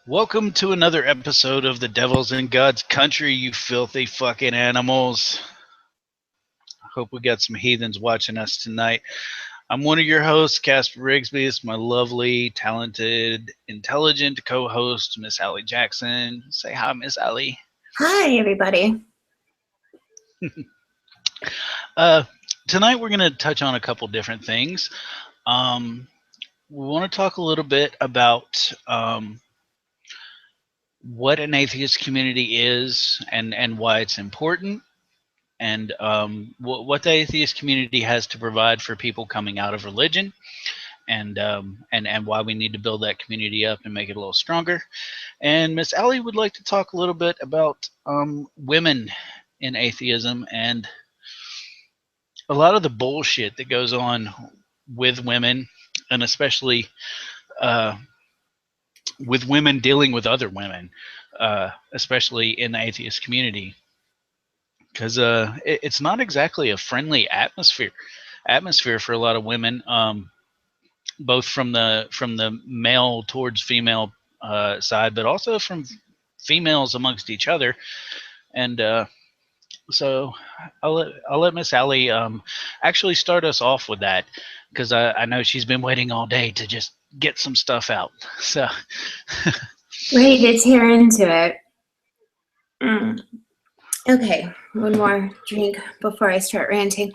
Welcome to another episode of The Devils in God's Country, you filthy fucking animals. I hope we got some heathens watching us tonight. I'm one of your hosts, Casper Rigsby. It's my lovely, talented, intelligent co-host, Miss Allie Jackson. Say hi, Miss Allie. Hi, everybody. Tonight we're going to touch on a couple different things. We want to talk a little bit about what an atheist community is and why it's important, and what the atheist community has to provide for people coming out of religion, and why we need to build that community up and make it a little stronger. And Miss Allie would like to talk a little bit about women in atheism and a lot of the bullshit that goes on with women, and especially with women dealing with other women, especially in the atheist community, because it's not exactly a friendly atmosphere for a lot of women, both from the male towards female side, but also from females amongst each other. And so I'll let Miss Allie actually start us off with that, because I know she's been waiting all day to just get some stuff out. So Ready to tear into it. Okay, one more drink before I start ranting.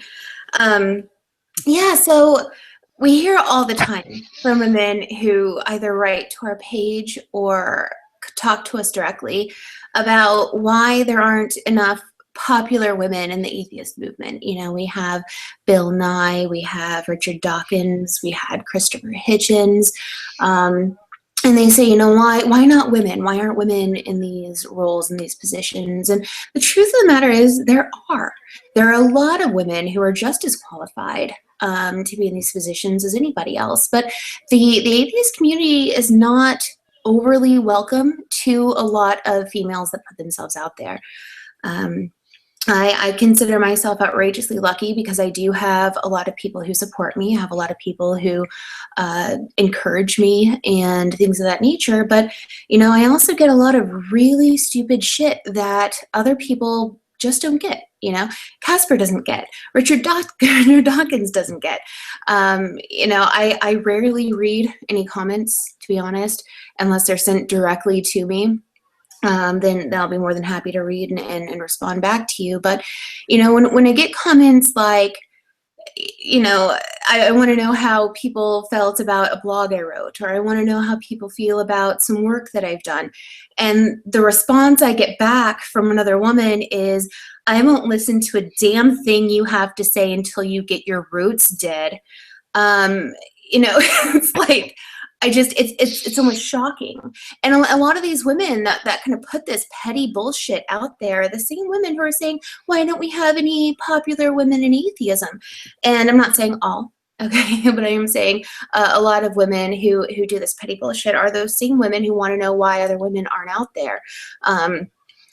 So we hear all the time from women who either write to our page or talk to us directly about why there aren't enough popular women in the atheist movement. You know, we have Bill Nye, we have Richard Dawkins, we had Christopher Hitchens, and they say, you know, why not women? Why aren't women in these roles, in these positions? And the truth of the matter is there are a lot of women who are just as qualified to be in these positions as anybody else. But the atheist community is not overly welcome to a lot of females that put themselves out there. I consider myself outrageously lucky because I do have a lot of people who support me. I have a lot of people who encourage me and things of that nature. But, you know, I also get a lot of really stupid shit that other people just don't get. You know, Casper doesn't get. Richard Dawkins doesn't get. You know, I rarely read any comments, to be honest, unless they're sent directly to me. Then I'll be more than happy to read and respond back to you. But, you know, when I get comments like, you know, I want to know how people felt about a blog I wrote, or I want to know how people feel about some work that I've done. And the response I get back from another woman is, I won't listen to a damn thing you have to say until you get your roots dead. You know, it's like, it's almost shocking. And a lot of these women that kind of put this petty bullshit out there are the same women who are saying, why don't we have any popular women in atheism? And I'm not saying all, okay, but I am saying a lot of women who do this petty bullshit are those same women who want to know why other women aren't out there.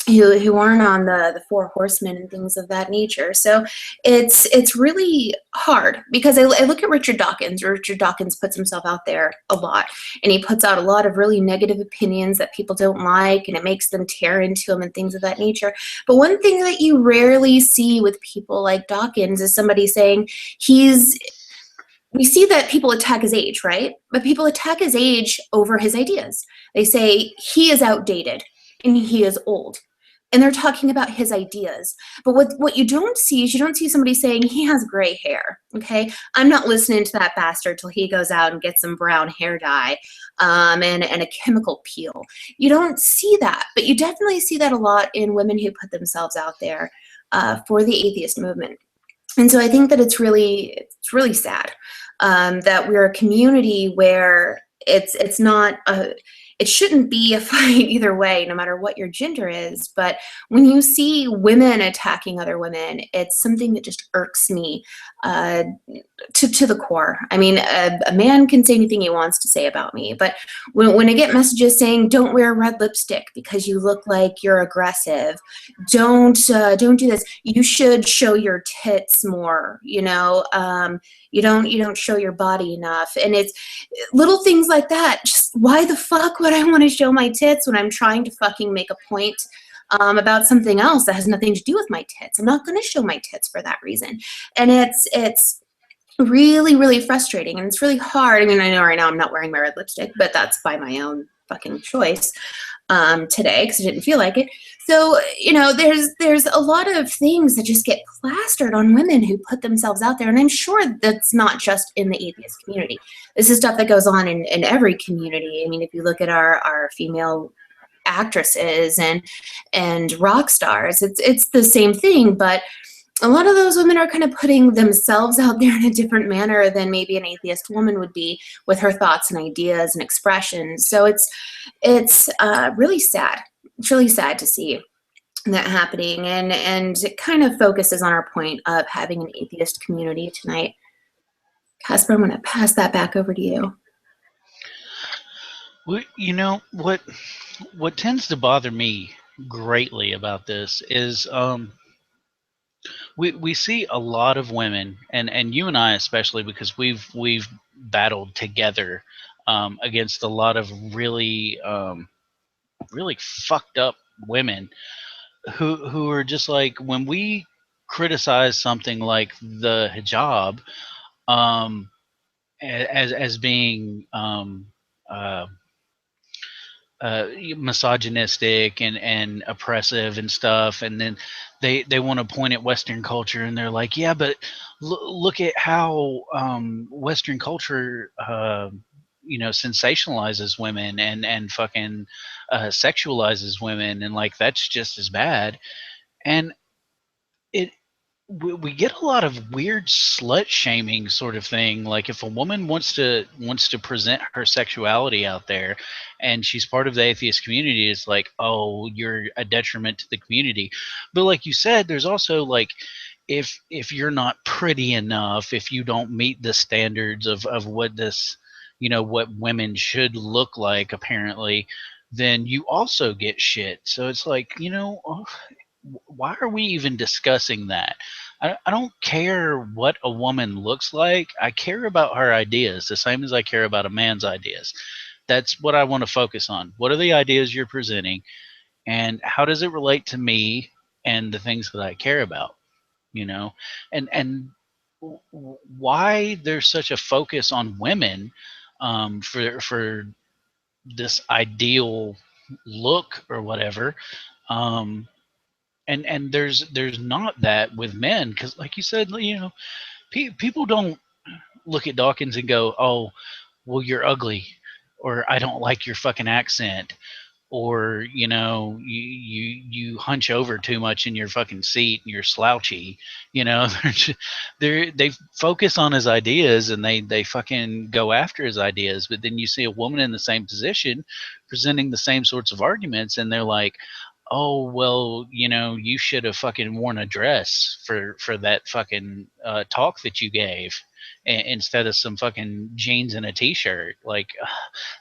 Who aren't on the four horsemen and things of that nature. So it's really hard because I look at Richard Dawkins. Richard Dawkins puts himself out there a lot, and he puts out a lot of really negative opinions that people don't like, and it makes them tear into him and things of that nature. But one thing that you rarely see with people like Dawkins is somebody saying we see that people attack his age, right? But people attack his age over his ideas. They say he is outdated and he is old. And they're talking about his ideas. But what you don't see is you don't see somebody saying he has gray hair, okay? I'm not listening to that bastard till he goes out and gets some brown hair dye and a chemical peel. You don't see that, but you definitely see that a lot in women who put themselves out there for the atheist movement. And so I think that it's really sad that we're a community where it's not it shouldn't be a fight either way, no matter what your gender is. But when you see women attacking other women, it's something that just irks me to the core. I mean, a man can say anything he wants to say about me, but when I get messages saying, don't wear red lipstick because you look like you're aggressive, don't do this, you should show your tits more, you know, you don't show your body enough. And it's little things like that just why the fuck would I want to show my tits when I'm trying to fucking make a point about something else that has nothing to do with my tits? I'm not going to show my tits for that reason. And it's really, really frustrating, and it's really hard. I mean, I know right now I'm not wearing my red lipstick, but that's by my own fucking choice today because I didn't feel like it. So, you know, there's a lot of things that just get plastered on women who put themselves out there. And I'm sure that's not just in the atheist community. This is stuff that goes on in every community. I mean, if you look at our female actresses and rock stars, it's the same thing, but a lot of those women are kind of putting themselves out there in a different manner than maybe an atheist woman would be with her thoughts and ideas and expressions. So it's really sad. It's really sad to see that happening, and it kind of focuses on our point of having an atheist community tonight. Casper, I'm going to pass that back over to you. Well, you know what tends to bother me greatly about this is we see a lot of women, and you and I especially, because we've battled together against a lot of really fucked up women who are just like, when we criticize something like the hijab as being uh, misogynistic and oppressive and stuff, and then they want to point at Western culture, and they're like, yeah, but look at how Western culture sensationalizes women and fucking sexualizes women, and like that's just as bad. And it we get a lot of weird slut shaming sort of thing. Like if a woman wants to present her sexuality out there, and she's part of the atheist community, it's like, oh, you're a detriment to the community. But like you said, there's also like, if you're not pretty enough, if you don't meet the standards of what this, what women should look like, apparently, then you also get shit. So it's like, why are we even discussing that? I don't care what a woman looks like. I care about her ideas the same as I care about a man's ideas. That's what I want to focus on. What are the ideas you're presenting, and how does it relate to me and the things that I care about? And why there's such a focus on women for this ideal look or whatever. And there's not that with men, because like you said, people don't look at Dawkins and go, oh, well, you're ugly, or I don't like your fucking accent, or you hunch over too much in your fucking seat and you're slouchy. They focus on his ideas, and they fucking go after his ideas. But then you see a woman in the same position presenting the same sorts of arguments, and they're like, oh, well, you should have fucking worn a dress for that fucking talk that you gave, instead of some fucking jeans and a t-shirt. Like,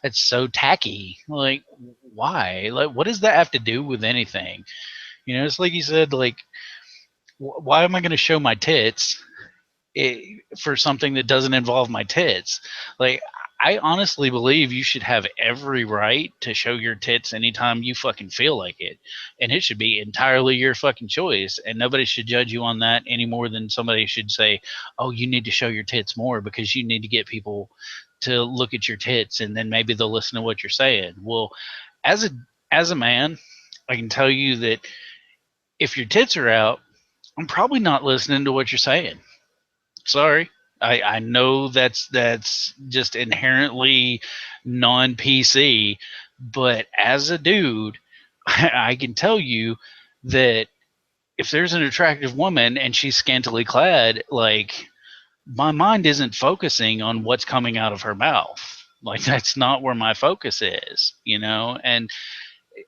that's so tacky. Like, why? Like, what does that have to do with anything? It's like you said, like, why am I going to show my tits for something that doesn't involve my tits? Like, I honestly believe you should have every right to show your tits anytime you fucking feel like it. And it should be entirely your fucking choice. And nobody should judge you on that any more than somebody should say, oh, you need to show your tits more because you need to get people to look at your tits, and then maybe they'll listen to what you're saying. Well, as a man, I can tell you that if your tits are out, I'm probably not listening to what you're saying. Sorry. I know that's just inherently non PC, but as a dude, I can tell you that if there's an attractive woman and she's scantily clad, like, my mind isn't focusing on what's coming out of her mouth. Like, that's not where my focus is, And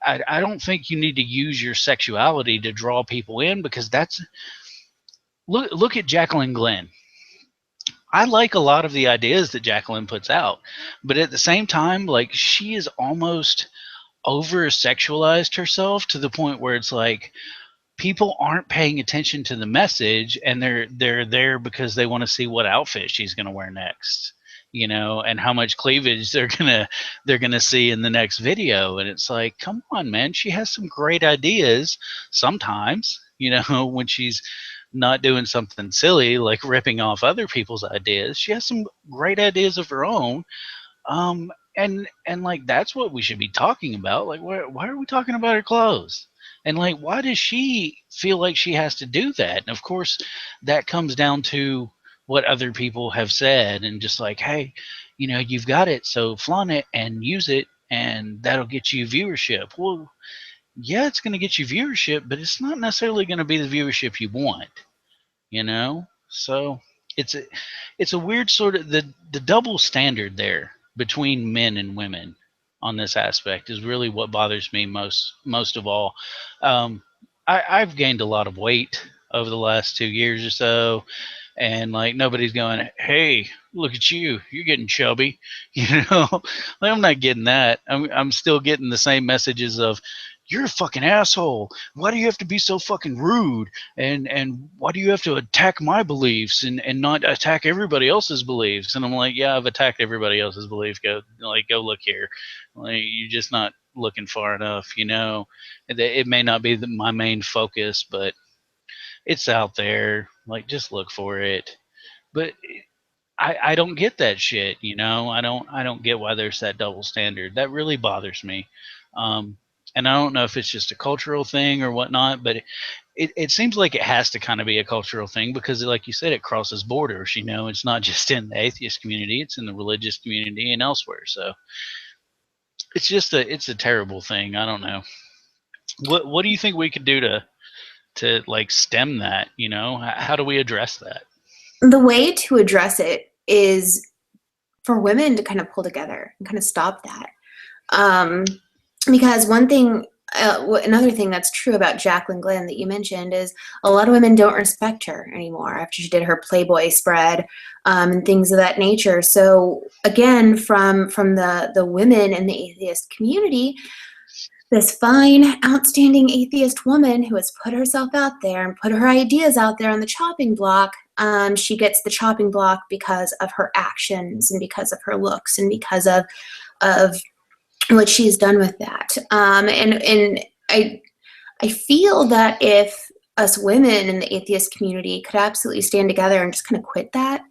I don't think you need to use your sexuality to draw people in, because that's look at Jacqueline Glenn. I like a lot of the ideas that Jacqueline puts out, but at the same time, like, she is almost over sexualized herself to the point where it's like people aren't paying attention to the message, and they're there because they want to see what outfit she's going to wear next. and how much cleavage they're gonna see in the next video. And it's like, come on, man, she has some great ideas sometimes, when she's not doing something silly like ripping off other people's ideas. She has some great ideas of her own. And like, that's what we should be talking about. Like, why are we talking about her clothes? And like, why does she feel like she has to do that? And of course, that comes down to what other people have said, and just like, hey, you've got it, so flaunt it and use it, and that'll get you viewership. Well, yeah, it's going to get you viewership, but it's not necessarily going to be the viewership you want. So it's a weird sort of, the double standard there between men and women on this aspect is really what bothers me most of all. I've gained a lot of weight over the last 2 years or so, and like, nobody's going, hey, look at you, you're getting chubby. Like, I'm not getting that. I'm still getting the same messages of, you're a fucking asshole, why do you have to be so fucking rude, and why do you have to attack my beliefs and not attack everybody else's beliefs? And I'm like, yeah, I've attacked everybody else's beliefs. Go look here. Like, you're just not looking far enough. It may not be my main focus, but it's out there. Like, just look for it. But I don't get that shit. I don't get why there's that double standard. That really bothers me. And I don't know if it's just a cultural thing or whatnot, but it seems like it has to kind of be a cultural thing, because, like you said, it crosses borders. It's not just in the atheist community; it's in the religious community and elsewhere. So it's a terrible thing. I don't know. What do you think we could do to like stem that? How do we address that? The way to address it is for women to kind of pull together and kind of stop that. Because another thing that's true about Jacqueline Glenn that you mentioned is a lot of women don't respect her anymore after she did her Playboy spread, and things of that nature. So again, from the women in the atheist community, this fine, outstanding atheist woman who has put herself out there and put her ideas out there on the chopping block, she gets the chopping block because of her actions and because of her looks and because of what she's done with that. And I feel that if us women in the atheist community could absolutely stand together and just kind of quit that,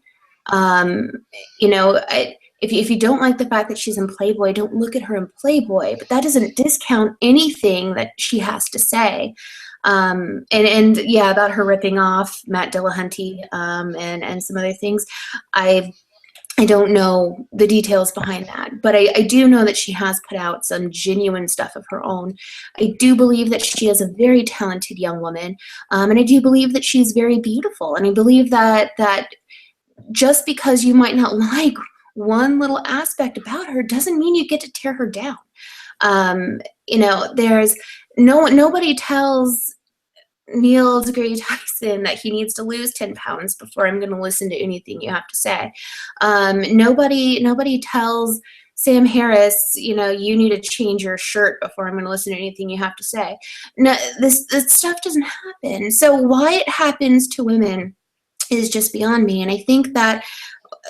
if you don't like the fact that she's in Playboy, don't look at her in Playboy, but that doesn't discount anything that she has to say. And yeah, about her ripping off Matt Dillahunty, and some other things. I don't know the details behind that, but I do know that she has put out some genuine stuff of her own. I do believe that she is a very talented young woman, and I do believe that she's very beautiful. And I believe that just because you might not like one little aspect about her doesn't mean you get to tear her down. There's nobody tells Neil deGrasse Tyson that he needs to lose 10 pounds before I'm going to listen to anything you have to say. Nobody tells Sam Harris, you need to change your shirt before I'm going to listen to anything you have to say. No, this stuff doesn't happen. So why it happens to women is just beyond me. And I think that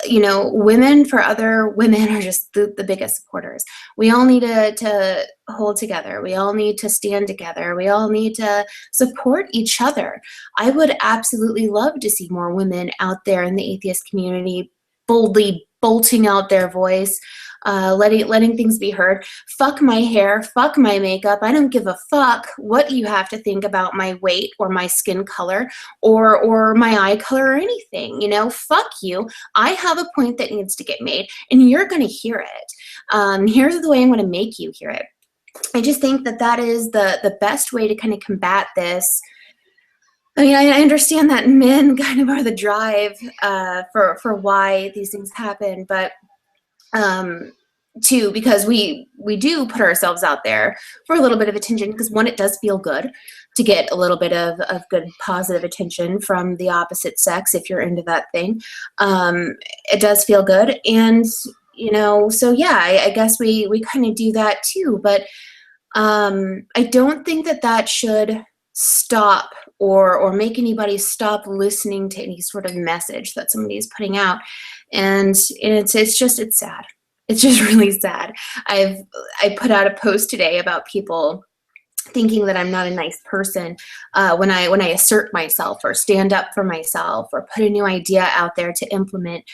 women for other women are just the biggest supporters. We all need to hold together. We all need to stand together. We all need to support each other. I would absolutely love to see more women out there in the atheist community boldly bolting out their voice, letting things be heard. Fuck my hair, fuck my makeup. I don't give a fuck what you have to think about my weight or my skin color or my eye color or anything. Fuck you. I have a point that needs to get made, and you're going to hear it. Here's the way I'm going to make you hear it. I just think that is the best way to kind of combat this. I mean, I understand that men kind of are the drive for why these things happen, but too, because we do put ourselves out there for a little bit of attention, because one, it does feel good to get a little bit of good positive attention from the opposite sex if you're into that thing. It does feel good, and so yeah, I guess we kind of do that too, but I don't think that should stop or make anybody stop listening to any sort of message that somebody is putting out. And it's sad. It's just really sad. I put out a post today about people thinking that I'm not a nice person when I assert myself or stand up for myself or put a new idea out there to implement,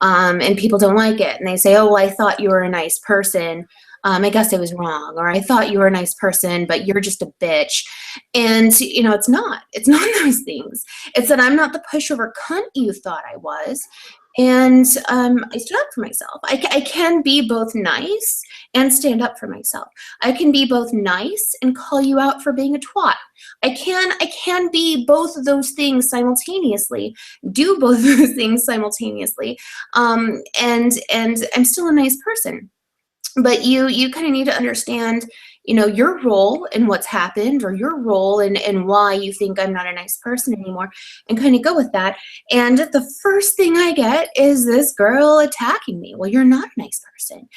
and people don't like it, and they say, "Oh, well, I thought you were a nice person. I guess I was wrong," or "I thought you were a nice person, but you're just a bitch." And it's not. It's not those things. It's that I'm not the pushover cunt you thought I was. And I stood up for myself. I can be both nice and stand up for myself. I can be both nice and call you out for being a twat. I can be both of those things simultaneously, do both of those things simultaneously, and I'm still a nice person. But you kind of need to understand, your role in what's happened, or your role in why you think I'm not a nice person anymore, and kind of go with that. And the first thing I get is this girl attacking me. Well, you're not a nice person.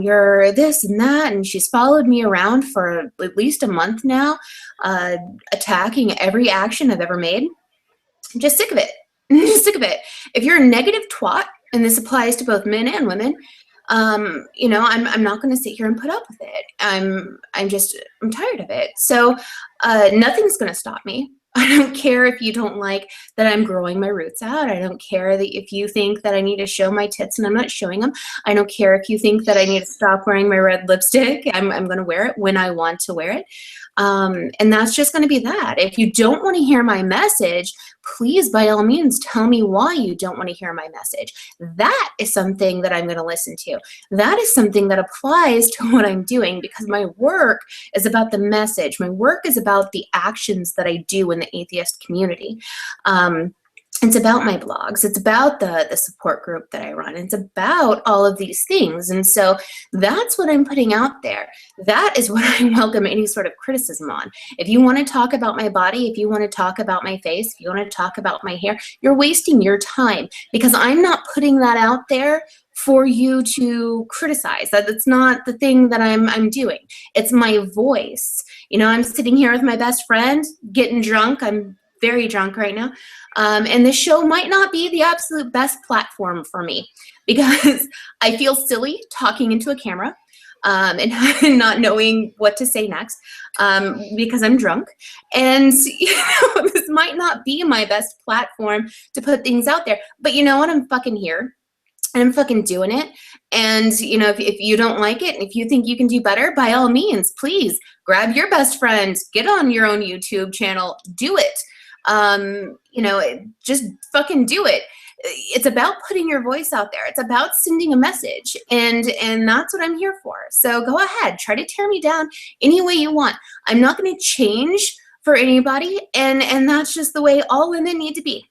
You're this and that, and she's followed me around for at least a month now, attacking every action I've ever made. I'm just sick of it. I'm just sick of it. If you're a negative twat, and this applies to both men and women, I'm not going to sit here and put up with it. I'm tired of it. So nothing's going to stop me. I don't care if you don't like that I'm growing my roots out. I don't care that if you think that I need to show my tits and I'm not showing them. I don't care if you think that I need to stop wearing my red lipstick. I'm going to wear it when I want to wear it. And that's just going to be that. If you don't want to hear my message, please, by all means, tell me why you don't want to hear my message. That is something that I'm going to listen to. That is something that applies to what I'm doing, because my work is about the message. My work is about the actions that I do in the atheist community. It's about my blogs. It's about the support group that I run. It's about all of these things. And so that's what I'm putting out there. That is what I welcome any sort of criticism on. If you want to talk about my body, if you want to talk about my face, if you want to talk about my hair, you're wasting your time, because I'm not putting that out there for you to criticize. That's not the thing that I'm doing. It's my voice. I'm sitting here with my best friend, getting drunk. I'm very drunk right now. And this show might not be the absolute best platform for me, because I feel silly talking into a camera, and not knowing what to say next, because I'm drunk. And this might not be my best platform to put things out there. But you know what? I'm fucking here. And I'm fucking doing it. And, if you don't like it, and if you think you can do better, by all means, please grab your best friend, get on your own YouTube channel, do it. Just fucking do it. It's about putting your voice out there. It's about sending a message, and that's what I'm here for. So go ahead, try to tear me down any way you want. I'm not going to change for anybody, and that's just the way all women need to be.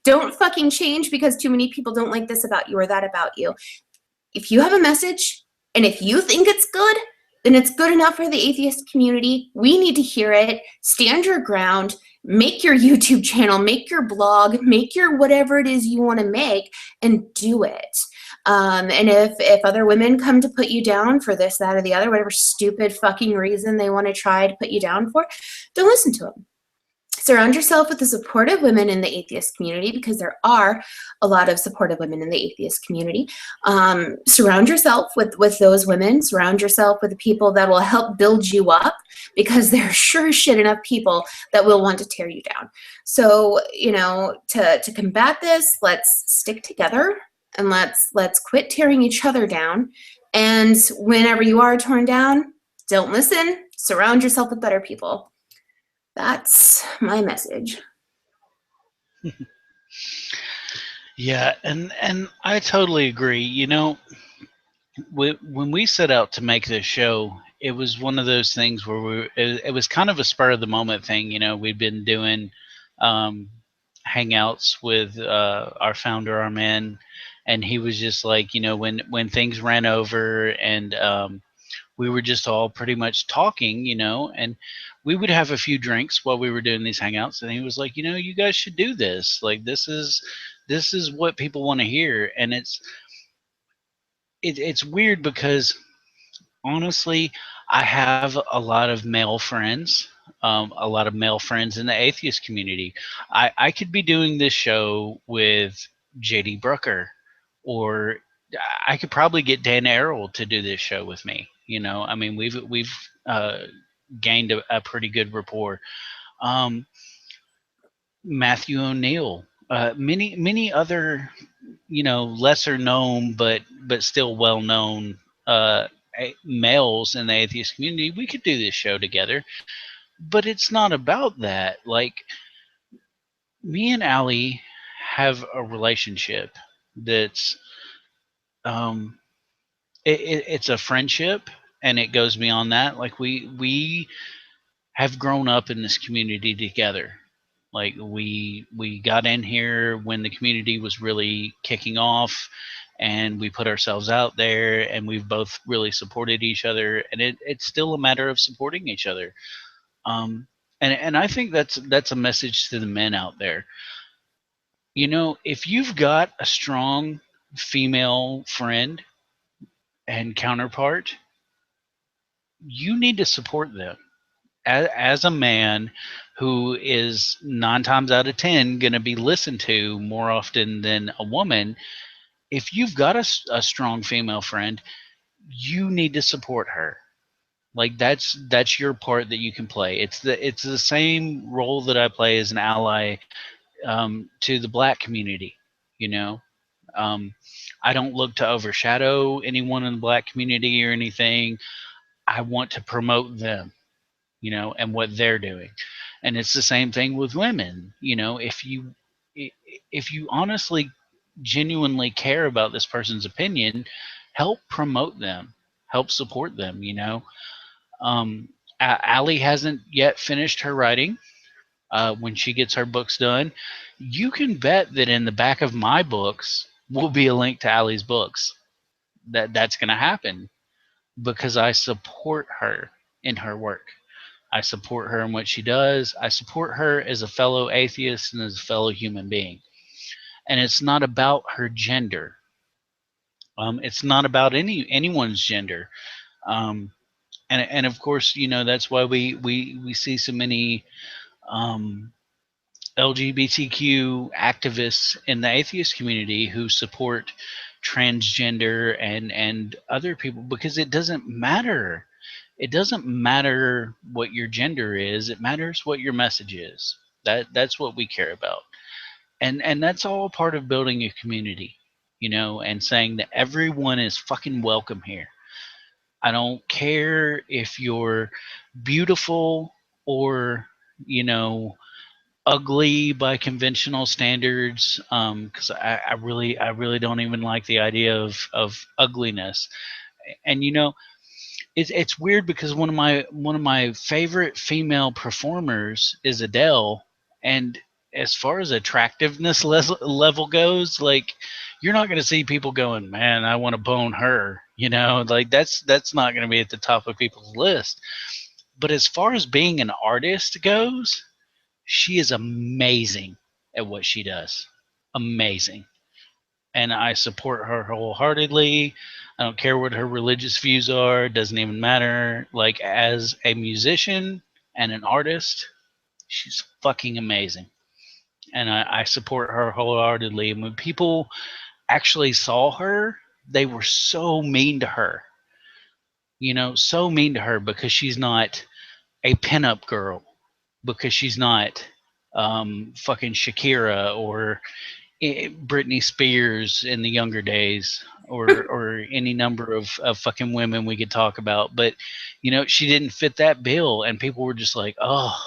Don't fucking change because too many people don't like this about you or that about you. If you have a message, and if you think it's good, then it's good enough for the atheist community. We need to hear it. Stand your ground. Make your YouTube channel, make your blog, make your whatever it is you want to make, and do it. And if other women come to put you down for this, that, or the other, whatever stupid fucking reason they want to try to put you down for, don't listen to them. Surround yourself with the supportive women in the atheist community, because there are a lot of supportive women in the atheist community. Surround yourself with those women. Surround yourself with the people that will help build you up, because there are sure as shit enough people that will want to tear you down. So, to combat this, let's stick together, and let's quit tearing each other down. And whenever you are torn down, don't listen. Surround yourself with better people. That's my message. Yeah, and I totally agree. When we set out to make this show, it was one of those things where it was kind of a spur of the moment thing. We'd been doing hangouts with our founder, Armin, and he was just like, when things ran over, and we were just all pretty much talking, and we would have a few drinks while we were doing these hangouts, and he was like, you guys should do this. Like, this is what people want to hear. And it's weird, because honestly, I have a lot of male friends, a lot of male friends in the atheist community. I could be doing this show with JD Brooker, or I could probably get Dan Errol to do this show with me. I mean, we've gained a pretty good rapport. Um, Matthew O'Neill, many other, lesser known but still well known males in the atheist community. We could do this show together, but it's not about that. Like, me and Allie have a relationship that's um, it's a friendship, and it goes beyond that. Like, we have grown up in this community together. Like, we got in here when the community was really kicking off, and we put ourselves out there, and we've both really supported each other, and it's still a matter of supporting each other. Um, and I think that's a message to the men out there. If you've got a strong female friend and counterpart, you need to support them. As a man who is 9 times out of 10 going to be listened to more often than a woman, if you've got a strong female friend, you need to support her. Like, that's your part that you can play. It's the same role that I play as an ally to the black community. You know, um, I don't look to overshadow anyone in the black community or anything. I want to promote them, and what they're doing. And it's the same thing with women. If you honestly, genuinely care about this person's opinion, help promote them, help support them. Um, Allie hasn't yet finished her writing. When she gets her books done, you can bet that in the back of my books will be a link to Allie's books. That's going to happen because I support her in her work. I support her in what she does. I support her as a fellow atheist and as a fellow human being. And it's not about her gender. It's not about anyone's gender. Um, and of course, that's why we see so many um, LGBTQ activists in the atheist community who support transgender and other people, because it doesn't matter. It doesn't matter what your gender is. It matters what your message is. That's what we care about. And that's all part of building a community, and saying that everyone is fucking welcome here. I don't care if you're beautiful or, you know, ugly by conventional standards, because I really don't even like the idea of ugliness. And it's weird because one of my favorite female performers is Adele, and as far as attractiveness level goes, like, you're not going to see people going, man, I want to bone her. Like, that's not going to be at the top of people's list. But as far as being an artist goes, she is amazing at what she does. Amazing. And I support her wholeheartedly. I don't care what her religious views are, it doesn't even matter. Like, as a musician and an artist, she's fucking amazing. And I support her wholeheartedly. And when people actually saw her, they were so mean to her. So mean to her because she's not a pinup girl, because she's not fucking Shakira or Britney Spears in the younger days, or any number of fucking women we could talk about. But she didn't fit that bill, and people were just like, oh,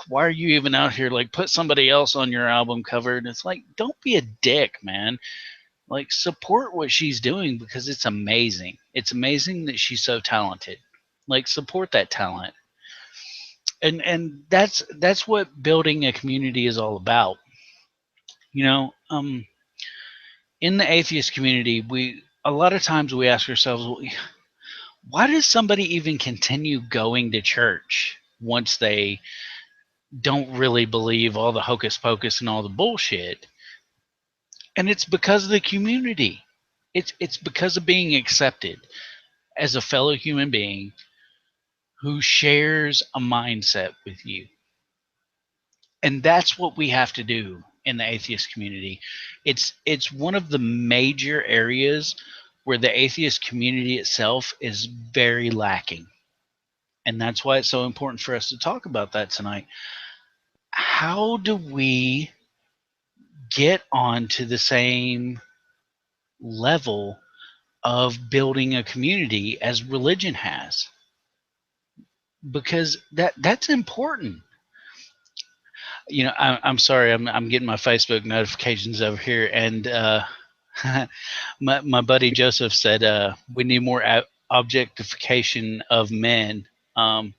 why are you even out here? Like, put somebody else on your album cover. And it's like, don't be a dick, man. Like, support what she's doing because it's amazing. It's amazing that she's so talented. Like, support that talent. And that's what building a community is all about. You know, in the atheist community, we a lot of times we ask ourselves, well, why does somebody even continue going to church once they don't really believe all the hocus pocus and all the bullshit? And it's because of the community. It's because of being accepted as a fellow human being who shares a mindset with you. And that's what we have to do in the atheist community. It's one of the major areas where the atheist community itself is very lacking. And that's why it's so important for us to talk about that tonight. How do we get onto the same level of building a community as religion has? Because that's important. You know, I'm sorry, I'm getting my Facebook notifications over here, and my buddy Joseph said we need more objectification of men, and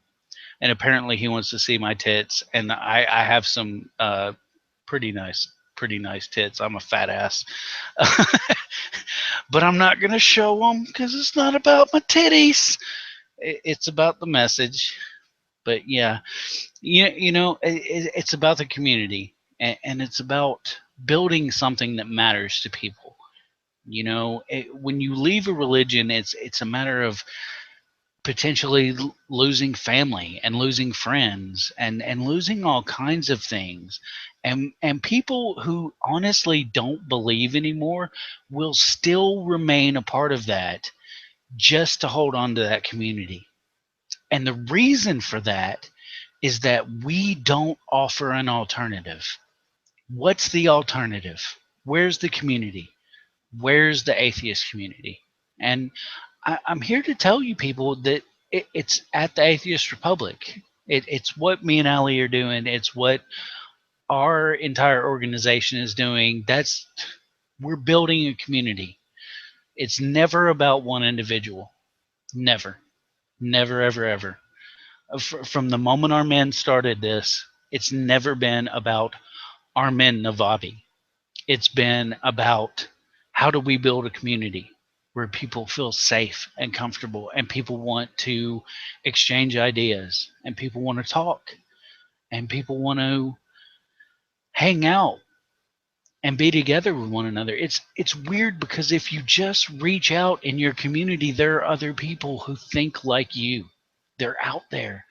apparently he wants to see my tits, and I have some pretty nice tits. I'm a fat ass, but I'm not gonna show them because it's not about my titties. It's about the message. But yeah, it's about the community, and it's about building something that matters to people. When you leave a religion, it's a matter of potentially losing family and losing friends and losing all kinds of things, and people who honestly don't believe anymore will still remain a part of that just to hold on to that community. And the reason for that is that we don't offer an alternative. What's the alternative? Where's the community? Where's the atheist community? And I'm here to tell you people that it's at the Atheist Republic. It's what me and Allie are doing. It's what our entire organization is doing. We're building a community. It's never about one individual. Never. Never, ever, ever. From the moment our men started this, it's never been about Armin Navabi. It's been about how do we build a community where people feel safe and comfortable, and people want to exchange ideas, and people want to talk, and people want to hang out and be together with one another. It's weird because if you just reach out in your community, there are other people who think like you. They're out there.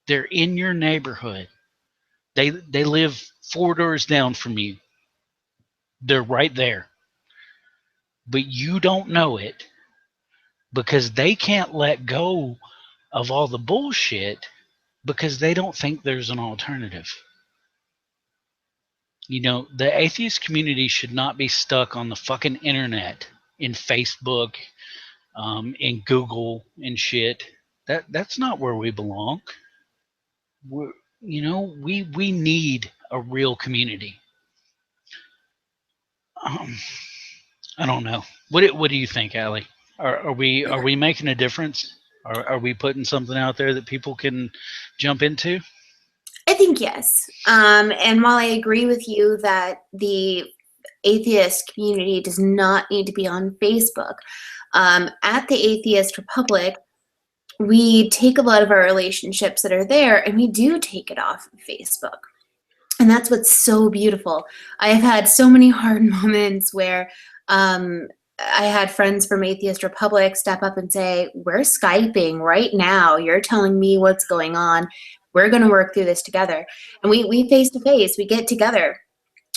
They're in your neighborhood. They live 4 doors down from you. They're right there. But you don't know it because they can't let go of all the bullshit because they don't think there's an alternative. The atheist community should not be stuck on the fucking internet, in Facebook, in Google and shit. That's not where we belong. We need a real community. I don't know. What do you think, Allie? Are we making a difference? Are we putting something out there that people can jump into? I think yes. And while I agree with you that the atheist community does not need to be on Facebook, at the Atheist Republic, we take a lot of our relationships that are there and we do take it off of Facebook. And that's what's so beautiful. I have had so many hard moments where I had friends from Atheist Republic step up and say, we're Skyping right now. You're telling me what's going on. We're going to work through this together. And we face to face, we get together.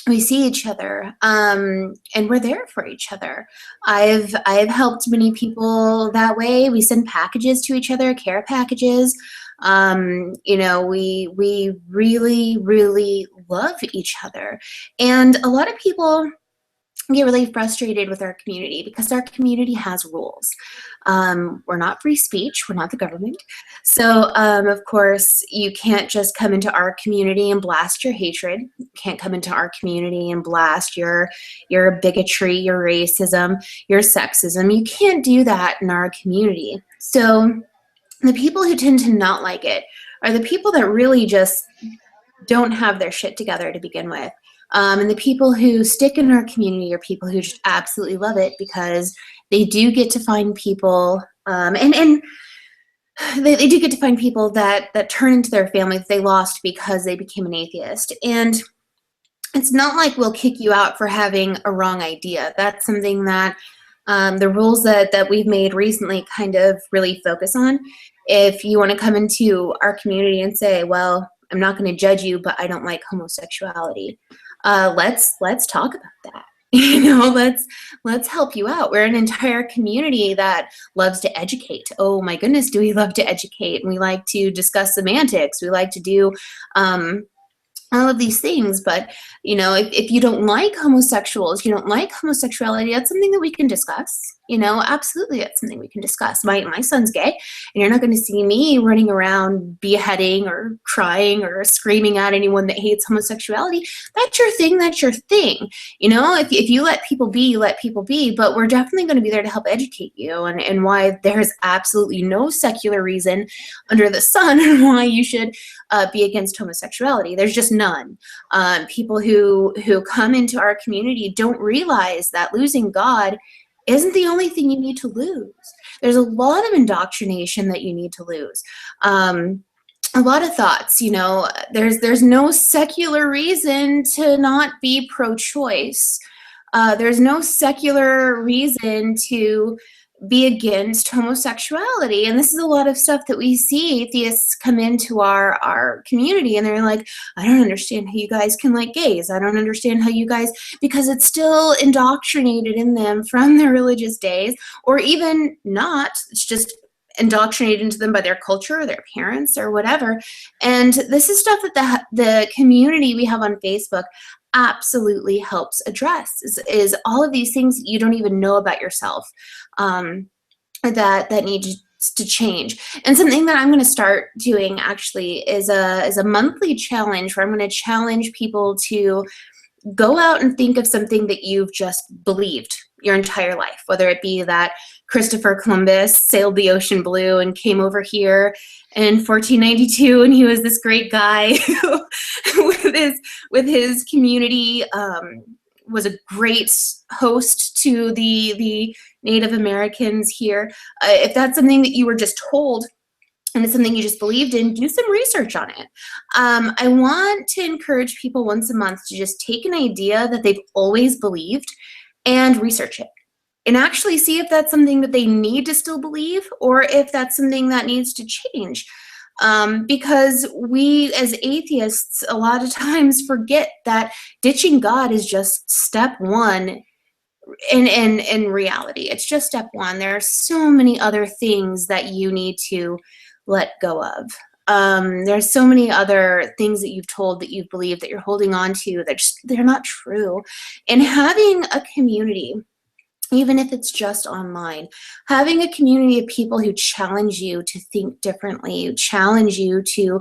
We see each other, and we're there for each other. I've helped many people that way. We send packages to each other, care packages. We really, really love each other. And a lot of people get really frustrated with our community because our community has rules. We're not free speech. We're not the government. So, of course, you can't just come into our community and blast your hatred. You can't come into our community and blast your bigotry, your racism, your sexism. You can't do that in our community. So the people who tend to not like it are the people that really just don't have their shit together to begin with. And the people who stick in our community are people who just absolutely love it because they do get to find people, and they do get to find people that turn into their family that they lost because they became an atheist. And it's not like we'll kick you out for having a wrong idea. That's something that the rules that we've made recently kind of really focus on. If you want to come into our community and say, well, I'm not going to judge you, but I don't like homosexuality, let's talk about that. Let's help you out. We're an entire community that loves to educate. Oh my goodness, do we love to educate? And we like to discuss semantics. We like to do all of these things. But if you don't like homosexuals, you don't like homosexuality, that's something that we can discuss. Absolutely, that's something we can discuss. My son's gay, and you're not going to see me running around beheading or crying or screaming at anyone that hates homosexuality. That's your thing. That's your thing. If you let people be, you let people be. But we're definitely going to be there to help educate you, and why there's absolutely no secular reason under the sun why you should be against homosexuality. There's just none. People who come into our community don't realize that losing God isn't the only thing you need to lose. There's a lot of indoctrination that you need to lose. A lot of thoughts, there's no secular reason to not be pro-choice. There's no secular reason to be against homosexuality. And this is a lot of stuff that we see atheists come into our community, and they're like, I don't understand how you guys can like gays. I don't understand how you guys, because it's still indoctrinated in them from their religious days, or even not. It's just indoctrinated into them by their culture or their parents or whatever. And this is stuff that the community we have on Facebook absolutely helps address, is all of these things you don't even know about yourself, that need to change. And something that I'm going to start doing actually is a monthly challenge where I'm going to challenge people to go out and think of something that you've just believed your entire life, whether it be that Christopher Columbus sailed the ocean blue and came over here in 1492, and he was this great guy with his community, was a great host to the Native Americans here. If that's something that you were just told and it's something you just believed in, do some research on it. I want to encourage people once a month to just take an idea that they've always believed and research it, and actually see if that's something that they need to still believe, or if that's something that needs to change. Because we as atheists a lot of times forget that ditching God is just step one in reality. It's just step one. There are so many other things that you need to let go of. There's so many other things that you've told, that you've believed, that you're holding on to, that they're not true. And having a community, even if it's just online, having a community of people who challenge you to think differently, who challenge you to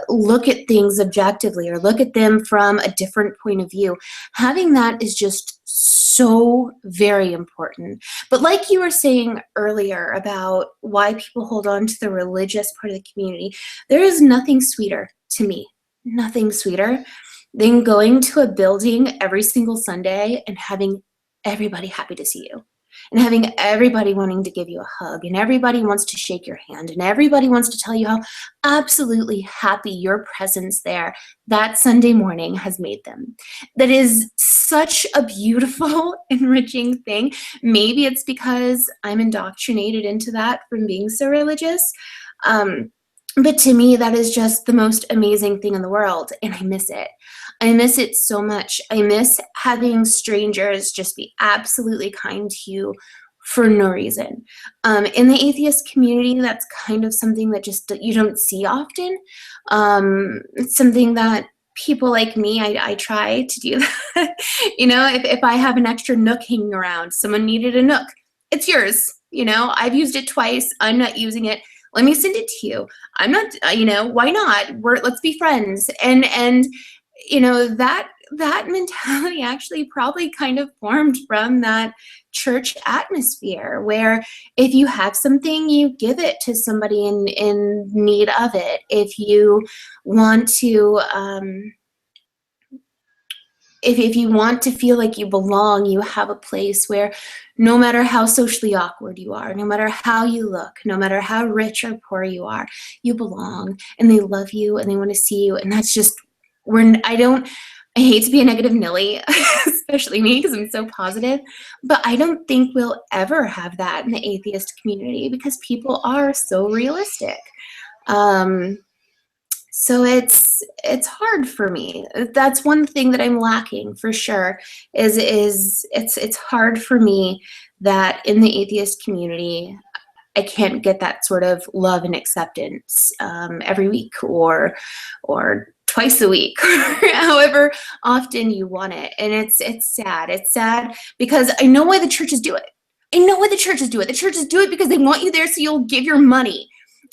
look at things objectively or look at them from a different point of view, having that is just so very important. But like you were saying earlier about why people hold on to the religious part of the community, there is nothing sweeter to me, nothing sweeter than going to a building every single Sunday and having everybody happy to see you, and having everybody wanting to give you a hug, and everybody wants to shake your hand, and everybody wants to tell you how absolutely happy your presence there that Sunday morning has made them. That is such a beautiful, enriching thing. Maybe it's because I'm indoctrinated into that from being so religious. But to me, that is just the most amazing thing in the world, and I miss it. I miss it so much. I miss having strangers just be absolutely kind to you for no reason. In the atheist community, that's kind of something that just you don't see often. It's something that people like me, I try to do that. If I have an extra nook hanging around, someone needed a nook, it's yours. I've used it twice. I'm not using it. Let me send it to you. I'm not, why not? Let's be friends. And that mentality actually probably kind of formed from that church atmosphere, where if you have something, you give it to somebody in need of it. If you want to, if you want to feel like you belong, you have a place where no matter how socially awkward you are, no matter how you look, no matter how rich or poor you are, you belong, and they love you and they want to see you. And that's just, I hate to be a negative Nelly, especially me because I'm so positive, but I don't think we'll ever have that in the atheist community because people are so realistic. Um, so it's hard for me. That's one thing that I'm lacking for sure. Is it's hard for me that in the atheist community I can't get that sort of love and acceptance every week or twice a week, or however often you want it. And it's sad. It's sad because I know why the churches do it. I know why the churches do it. The churches do it because they want you there so you'll give your money,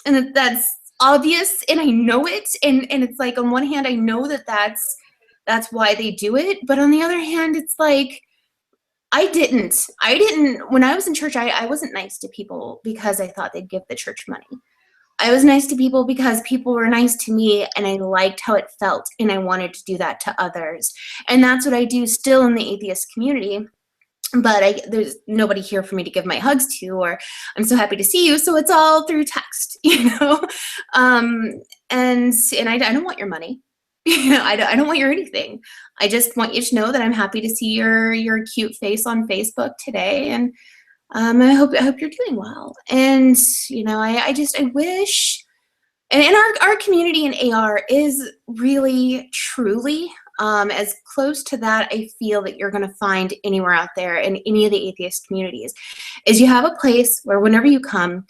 and that's obvious. And I know it. And it's like on one hand I know that that's why they do it, but on the other hand it's like I didn't, when I was in church, I wasn't nice to people because I thought they'd give the church money. I was nice to people because people were nice to me and I liked how it felt and I wanted to do that to others. And that's what I do still in the atheist community. But there's nobody here for me to give my hugs to, or I'm so happy to see you. So it's all through text, um, and I don't want your money. I don't want your anything. I just want you to know that I'm happy to see your cute face on Facebook today, and I hope you're doing well. And I wish, and our community in AR is really truly as close to that I feel that you're going to find anywhere out there in any of the atheist communities. Is you have a place where whenever you come,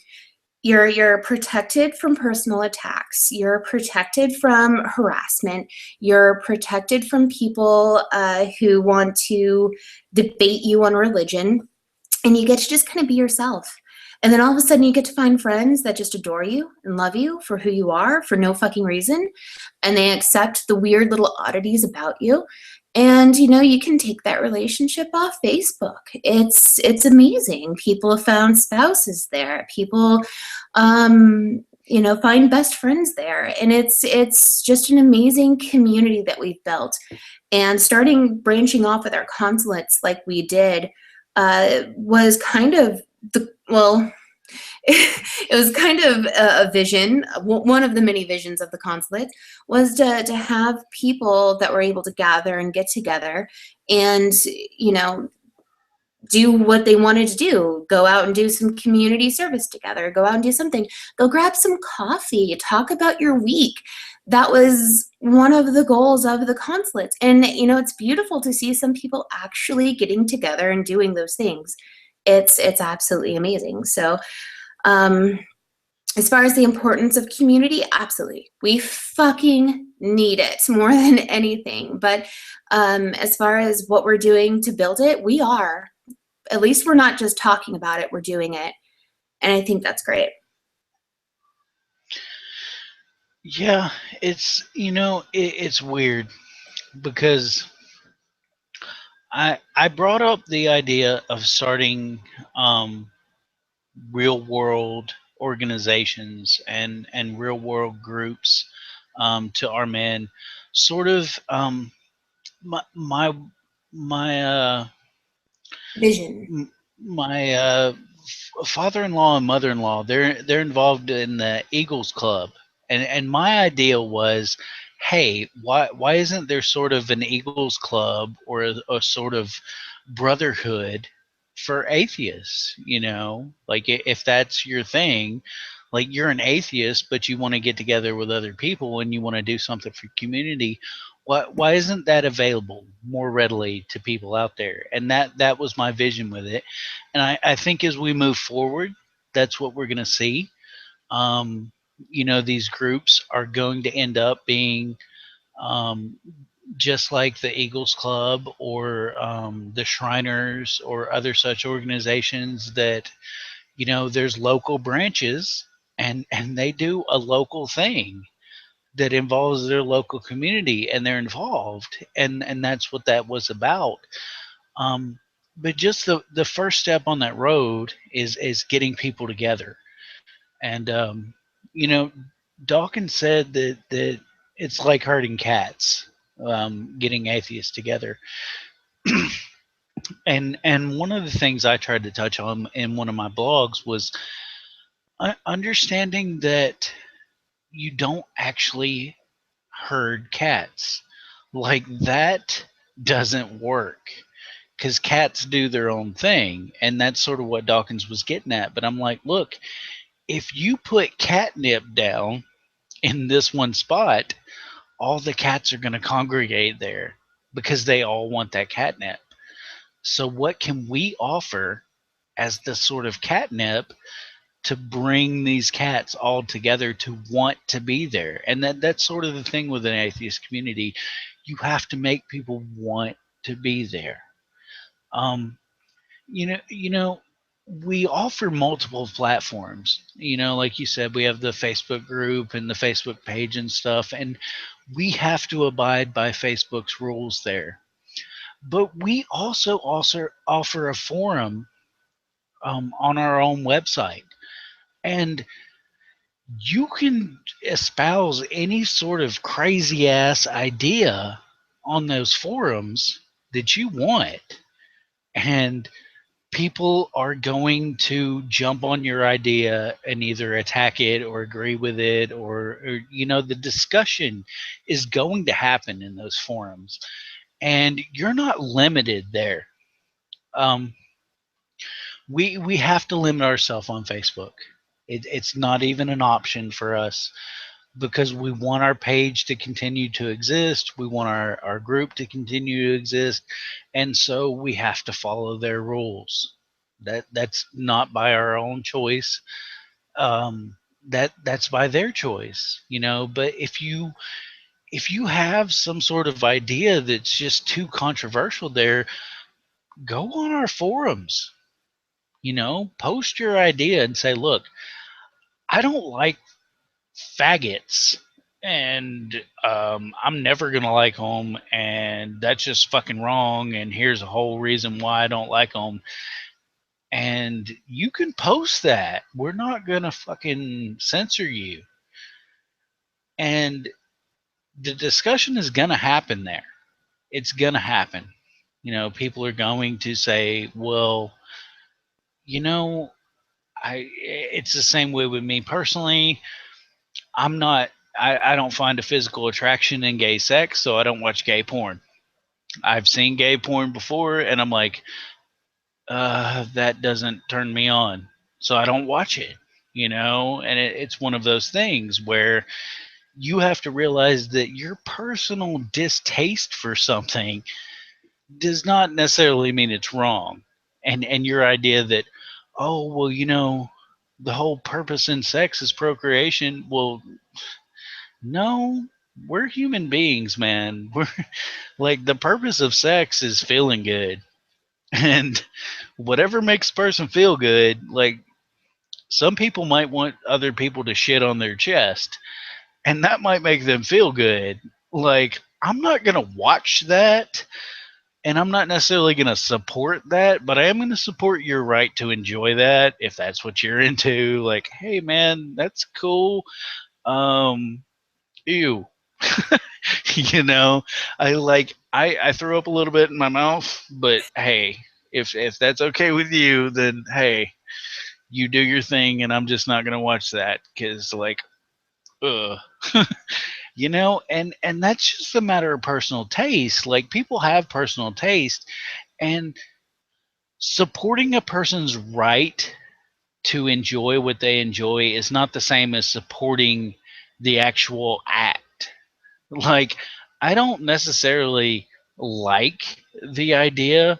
you're protected from personal attacks, you're protected from harassment, you're protected from people who want to debate you on religion, and you get to just kind of be yourself. And then all of a sudden you get to find friends that just adore you and love you for who you are for no fucking reason, and they accept the weird little oddities about you. And you can take that relationship off Facebook. It's amazing. People have found spouses there. People find best friends there. And it's just an amazing community that we've built. And starting branching off with our consulates like we did was kind of it was kind of a vision. One of the many visions of the consulate was to have people that were able to gather and get together and, do what they wanted to do. Go out and do some community service together. Go out and do something. Go grab some coffee. Talk about your week. That was one of the goals of the consulates. And, it's beautiful to see some people actually getting together and doing those things. It's absolutely amazing. So, as far as the importance of community, absolutely. We fucking need it more than anything. But as far as what we're doing to build it, we are. At least we're not just talking about it, we're doing it. And I think that's great. Yeah, it's weird because I brought up the idea of starting real world organizations and real world groups to our men. Sort of my Vision. my father-in-law and mother-in-law, they're involved in the Eagles Club, and my idea was, hey, why isn't there sort of an Eagles Club or a sort of brotherhood for atheists? Like if that's your thing, like you're an atheist but you want to get together with other people and you want to do something for community. Why isn't that available more readily to people out there? And that was my vision with it. And I think as we move forward, that's what we're going to see. Um, these groups are going to end up being um, just like the Eagles Club or the Shriners or other such organizations that, there's local branches and they do a local thing that involves their local community and they're involved, and that's what that was about. um, but just the first step on that road is getting people together. And you know Dawkins said that it's like herding cats, getting atheists together. And one of the things I tried to touch on in one of my blogs was understanding that you don't actually herd cats. Like, that doesn't work because cats do their own thing. And that's sort of what Dawkins was getting at. But I'm like, look, if you put catnip down in this one spot, all the cats are going to congregate there because they all want that catnip. So, what can we offer as the sort of catnip to bring these cats all together to want to be there? And that's sort of the thing with an atheist community. You have to make people want to be there. Um, you know, we offer multiple platforms. Like you said, we have the Facebook group and the Facebook page and stuff, and we have to abide by Facebook's rules there. But we also offer a forum on our own website, and you can espouse any sort of crazy ass idea on those forums that you want, and people are going to jump on your idea and either attack it or agree with it, or the discussion is going to happen in those forums, and you're not limited there. um, we have to limit ourselves on Facebook. It's not even an option for us because we want our page to continue to exist. We want our group to continue to exist. And so we have to follow their rules. That's not by our own choice. That's by their choice, but if you have some sort of idea that's just too controversial there, go on our forums, post your idea and say, look, I don't like faggots, and I'm never gonna like them, and that's just fucking wrong. And here's a whole reason why I don't like them. And you can post that. We're not gonna fucking censor you. And the discussion is gonna happen there. It's gonna happen. People are going to say, well, you know, it's the same way with me personally. I'm not I don't find a physical attraction in gay sex, so I don't watch gay porn. I've seen gay porn before, and I'm like, that doesn't turn me on, so I don't watch it. And it's one of those things where you have to realize that your personal distaste for something does not necessarily mean it's wrong. And your idea that, oh, well, the whole purpose in sex is procreation. Well, no, we're human beings, man. We're like, the purpose of sex is feeling good. And whatever makes a person feel good, like, some people might want other people to shit on their chest, and that might make them feel good. Like, I'm not going to watch that, and I'm not necessarily going to support that, but I am going to support your right to enjoy that if that's what you're into. Like, hey, man, that's cool. Um, Ew. you know, I threw up a little bit in my mouth, but hey, if that's okay with you, then hey, you do your thing, and I'm just not gonna watch that because, like, ugh. And that's just a matter of personal taste. Like, people have personal taste, and supporting a person's right to enjoy what they enjoy is not the same as supporting the actual act. Like, I don't necessarily like the idea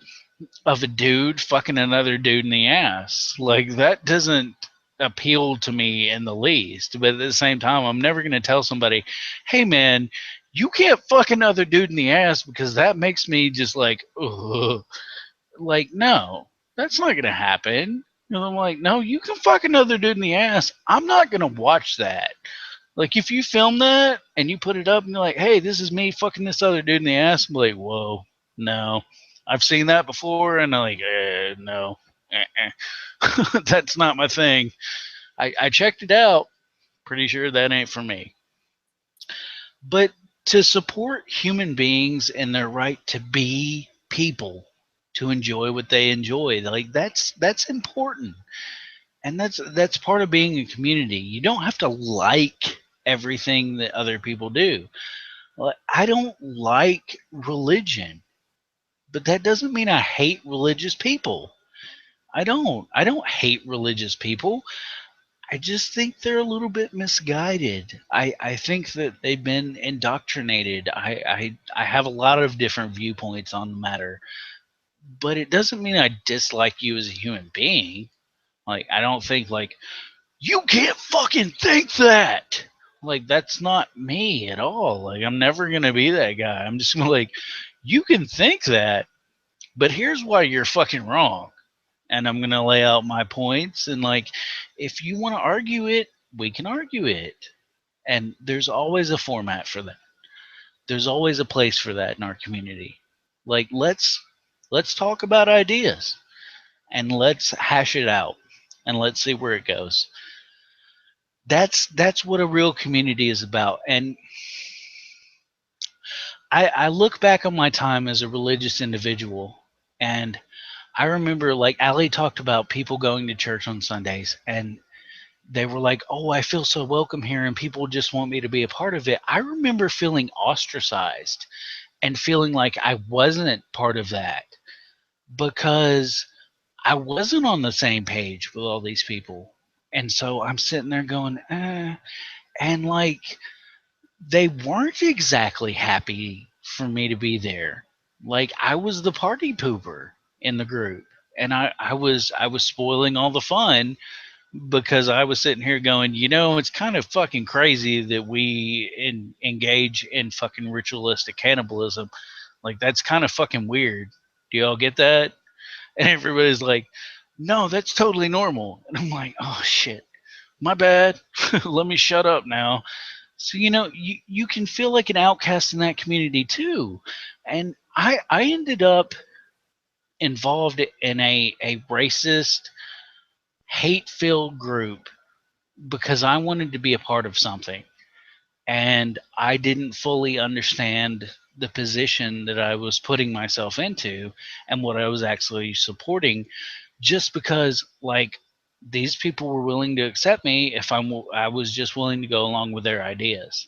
of a dude fucking another dude in the ass. Like, that doesn't appeal to me in the least. But at the same time, I'm never going to tell somebody, hey, man, you can't fuck another dude in the ass because that makes me just like, ugh. Like, no, that's not going to happen. I'm like, no, you can fuck another dude in the ass. I'm not going to watch that. Like, if you film that and you put it up and you're like, hey, this is me fucking this other dude in the ass, I'm like, whoa, no. I've seen that before, and I'm like, no. That's not my thing. I checked it out. Pretty sure that ain't for me. But to support human beings and their right to be people, to enjoy what they enjoy, like, that's important. And that's part of being a community. You don't have to like everything that other people do. I don't like religion, but that doesn't mean I hate religious people. I don't hate religious people. I just think they're a little bit misguided. I think that they've been indoctrinated. I have a lot of different viewpoints on the matter, but it doesn't mean I dislike you as a human being. Like, I don't think, like, you can't fucking think that. Like, that's not me at all. Like, I'm never going to be that guy. I'm just going to, like, you can think that, but here's why you're fucking wrong. And I'm going to lay out my points. And, like, if you want to argue it, we can argue it. And there's always a format for that. There's always a place for that in our community. Like, let's talk about ideas and let's hash it out and let's see where it goes. That's what a real community is about. And I look back on my time as a religious individual, and I remember, like, Allie talked about people going to church on Sundays, and they were like, "Oh, I feel so welcome here, and people just want me to be a part of it." I remember feeling ostracized and feeling like I wasn't part of that because I wasn't on the same page with all these people. And so I'm sitting there going, and, like, they weren't exactly happy for me to be there. Like, I was the party pooper in the group, and I was spoiling all the fun because I was sitting here going, it's kind of fucking crazy that we engage in fucking ritualistic cannibalism. Like, that's kind of fucking weird. Do y'all get that? And everybody's like, no, that's totally normal. And I'm like, oh shit, my bad. Let me shut up now. So, you can feel like an outcast in that community too. And I ended up involved in a racist, hate filled group because I wanted to be a part of something. And I didn't fully understand the position that I was putting myself into and what I was actually supporting, just because, like, these people were willing to accept me if I was just willing to go along with their ideas.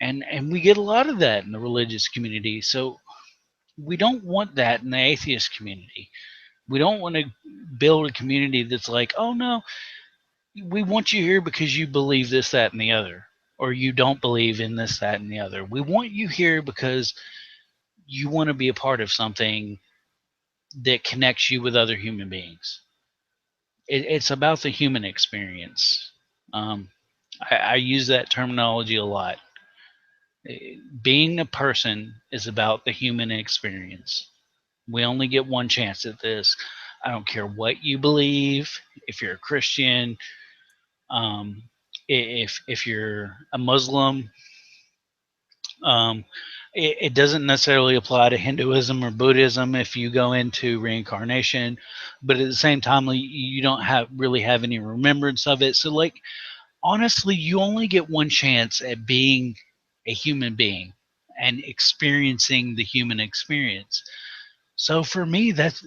And we get a lot of that in the religious community. So we don't want that in the atheist community. We don't want to build a community that's like, oh no, we want you here because you believe this, that, and the other, or you don't believe in this, that, and the other. We want you here because you want to be a part of something that connects you with other human beings. It's about the human experience. Um, I use that terminology a lot. Being a person is about the human experience. We only get one chance at this. I don't care what you believe. If you're a Christian, um, if you're a Muslim, it doesn't necessarily apply to Hinduism or Buddhism if you go into reincarnation, but at the same time, you don't have any remembrance of it. So, like, honestly, you only get one chance at being a human being and experiencing the human experience. So for me, that's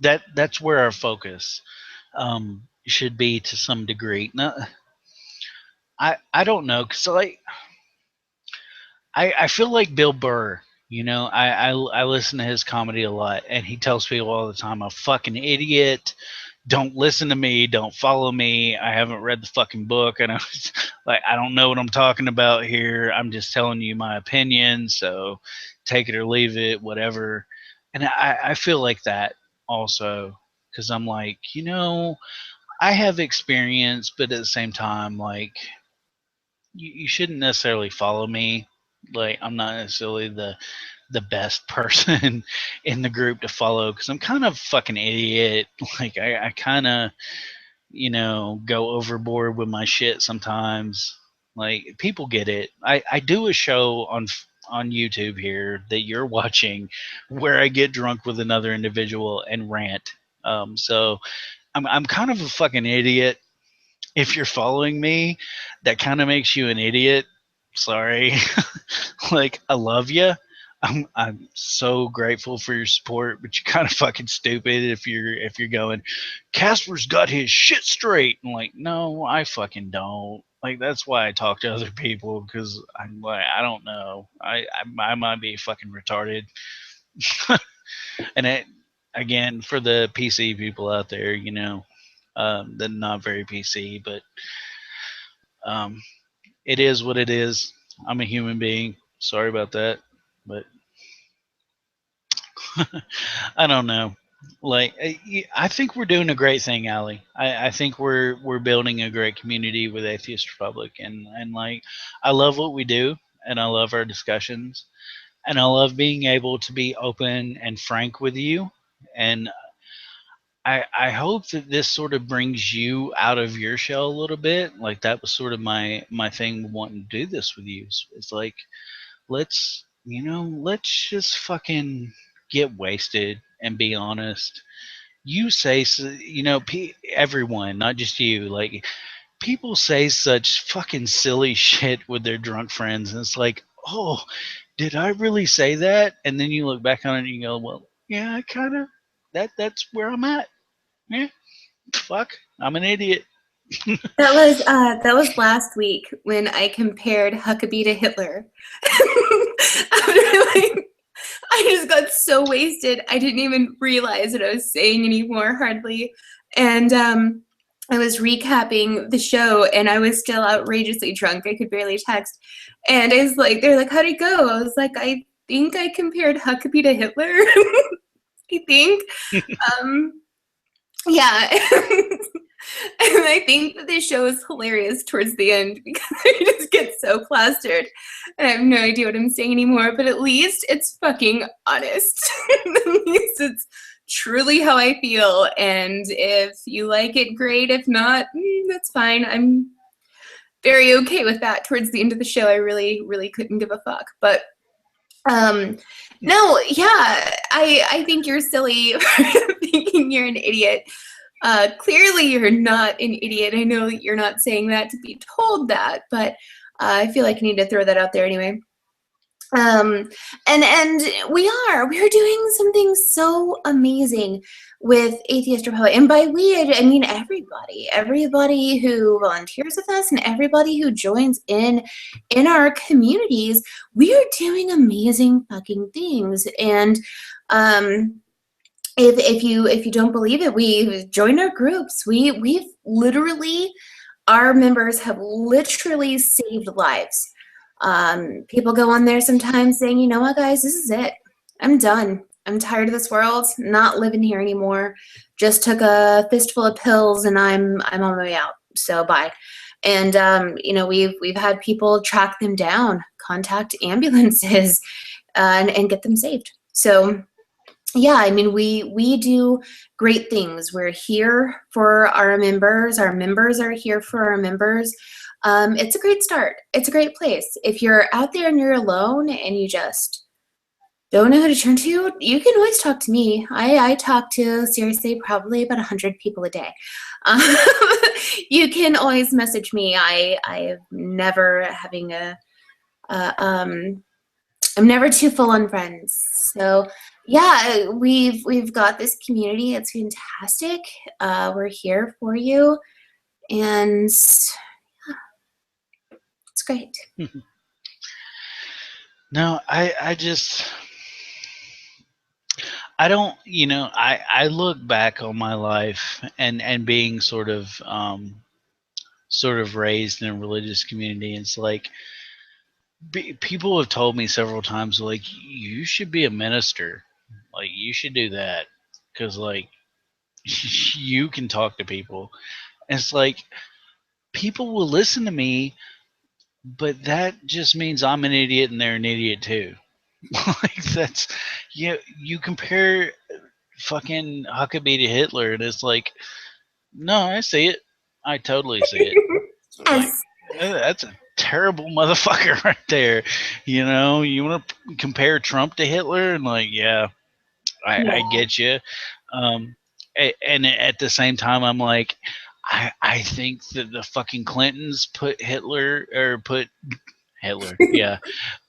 that's where our focus should be to some degree. Now, I don't know, because, like, I feel like Bill Burr. I listen to his comedy a lot, and he tells people all the time, "I'm a fucking idiot. Don't listen to me. Don't follow me. I haven't read the fucking book, and I don't know what I'm talking about here. I'm just telling you my opinion. So take it or leave it, whatever." And I feel like that also, because I'm like, I have experience, but at the same time, like, you shouldn't necessarily follow me. Like, I'm not necessarily the best person in the group to follow because I'm kind of fucking idiot. Like, I kind of, go overboard with my shit sometimes. Like, people get it. I do a show on YouTube here that you're watching where I get drunk with another individual and rant. So I'm kind of a fucking idiot. If you're following me, that kind of makes you an idiot. Sorry. Like, I love you. I'm so grateful for your support, but you're kind of fucking stupid if you're going, Casper's got his shit straight. I'm like, no, I fucking don't. like that's why I talk to other people, because I'm like, I don't know, I might be fucking retarded. And it, again, for the PC people out there, they're not very PC, but um, it is what it is. I'm a human being. Sorry about that, but I don't know. Like, I think we're doing a great thing, Allie. I think we're building a great community with Atheist Republic, and like, I love what we do, and I love our discussions, and I love being able to be open and frank with you. And I hope that this sort of brings you out of your shell a little bit. Like, that was sort of my thing wanting to do this with you. It's like, let's just fucking get wasted and be honest. You say, everyone, not just you, like, people say such fucking silly shit with their drunk friends, and it's like, oh, did I really say that? And then you look back on it and you go, well, yeah, I kind of, that's where I'm at. Yeah, fuck, I'm an idiot. That was last week when I compared Huckabee to Hitler. I just got so wasted I didn't even realize what I was saying anymore, hardly. And I was recapping the show, and I was still outrageously drunk. I could barely text, and I was like, "They're like, how'd it go?" I was like, "I think I compared Huckabee to Hitler." I think, um, yeah. And I think that this show is hilarious towards the end because I just get so plastered and I have no idea what I'm saying anymore, but at least it's fucking honest. At least it's truly how I feel, and if you like it, great. If not, that's fine. I'm very okay with that. Towards the end of the show, I really, really couldn't give a fuck. But no, yeah, I think you're silly for thinking you're an idiot. Clearly, you're not an idiot. I know that you're not saying that to be told that, but I feel like I need to throw that out there anyway. And we are doing something so amazing with Atheist Republic, and by we I mean everybody who volunteers with us and everybody who joins in our communities. We are doing amazing fucking things, and if you don't believe it, we join our groups. We've literally, our members have literally saved lives. People go on there sometimes saying, you know what, guys, this is it. I'm done. I'm tired of this world. Not living here anymore. Just took a fistful of pills and I'm on my way out. So bye. And we've had people track them down, contact ambulances, and get them saved. So yeah, I mean, we do great things. We're here for our members. Our members are here for our members. It's a great start. It's a great place. If you're out there and you're alone and you just don't know who to turn to, you can always talk to me. I talk to, seriously, probably about 100 people a day. You can always message me. I'm never having I'm never too full on friends. So yeah, we've got this community. It's fantastic. We're here for you, and yeah, it's great. No, I don't, I look back on my life and being sort of raised in a religious community. And it's like, people have told me several times, like, you should be a minister, like you should do that, because like you can talk to people. And it's like, people will listen to me, but that just means I'm an idiot and they're an idiot too. Like, that's, you compare fucking Huckabee to Hitler, and it's like, no, I see it. I totally see it. Like, Yes. that's a terrible motherfucker right there. You want to compare Trump to Hitler, and like, yeah, I Yeah. get you. And at the same time, I'm like, I think that the fucking Clintons put Hitler, yeah,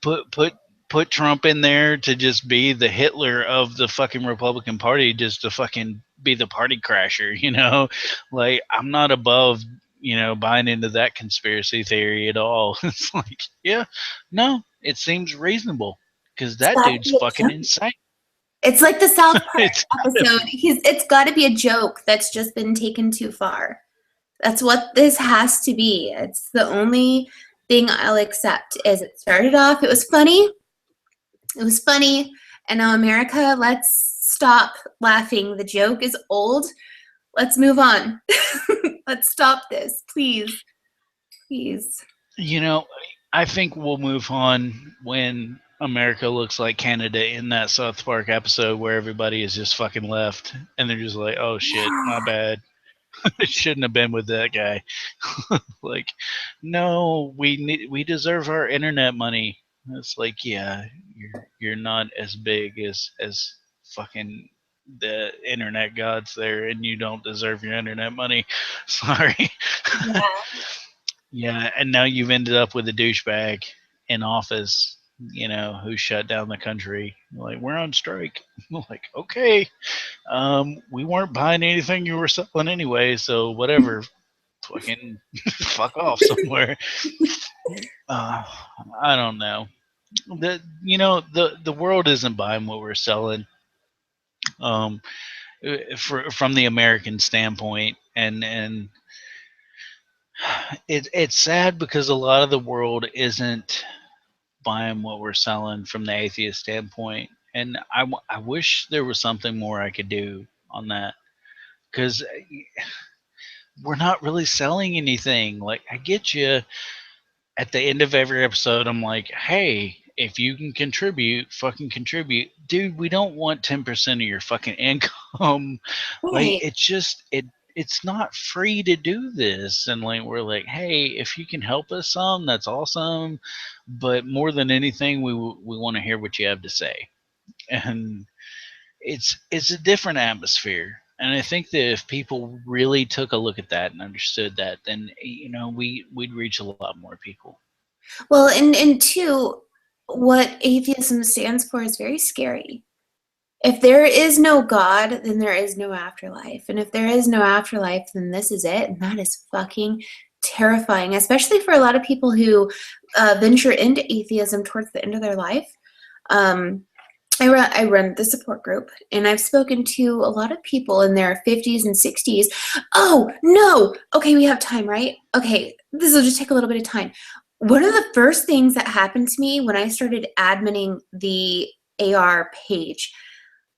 put Trump in there to just be the Hitler of the fucking Republican Party, just to fucking be the party crasher, Like, I'm not above buying into that conspiracy theory at all. It's like, yeah, no, it seems reasonable because It's that gotta dude's be a fucking joke. insane. It's like the South Park It's episode. It's got to be a joke that's just been taken too far. That's what this has to be. It's the only thing I'll accept. Is it started off, it was funny. It was funny. And now, America, let's stop laughing. The joke is old. Let's move on. Let's stop this, please. Please. I think we'll move on when America looks like Canada in that South Park episode where everybody is just fucking left and they're just like, oh shit, my bad. I shouldn't have been with that guy. Like, no, we deserve our internet money. It's like, yeah, you're not as big as fucking the internet gods there, and you don't deserve your internet money. Sorry. Yeah. Yeah, and now you've ended up with a douchebag in office, who shut down the country. Like, we're on strike. Like, okay, we weren't buying anything you were selling anyway, so whatever. Fucking fuck off somewhere. Uh, I don't know. The world isn't buying what we're selling. Um, from the American standpoint, and it's sad because a lot of the world isn't buying what we're selling from the atheist standpoint, and I wish there was something more I could do on that because we're not really selling anything. Like, I get you. At the end of every episode, I'm like, hey, if you can contribute, fucking contribute. Dude, we don't want 10% of your fucking income. Like, Right. it's not free to do this. And like, we're like, hey, if you can help us some, that's awesome. But more than anything, we want to hear what you have to say. And it's a different atmosphere. And I think that if people really took a look at that and understood that, then we'd reach a lot more people. Well, and two, what atheism stands for is very scary. If there is no God, then there is no afterlife. And if there is no afterlife, then this is it. And that is fucking terrifying, especially for a lot of people who venture into atheism towards the end of their life. I run the support group, and I've spoken to a lot of people in their 50s and 60s. Oh, no. Okay, we have time, right? Okay, this will just take a little bit of time. One of the first things that happened to me when I started adminning the AR page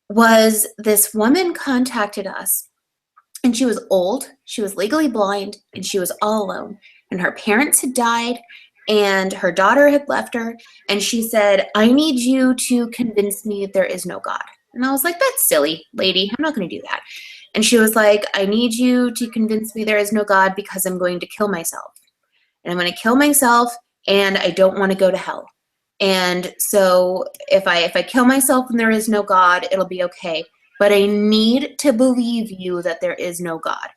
was this woman contacted us, and she was old, she was legally blind, and she was all alone. And her parents had died, and her daughter had left her, and she said, I need you to convince me there is no God. And I was like, that's silly, lady. I'm not going to do that. And she was like, I need you to convince me there is no God because I'm going to kill myself. And I'm going to kill myself, and I don't want to go to hell. And so if I kill myself and there is no God, it'll be okay. But I need to believe you that there is no God.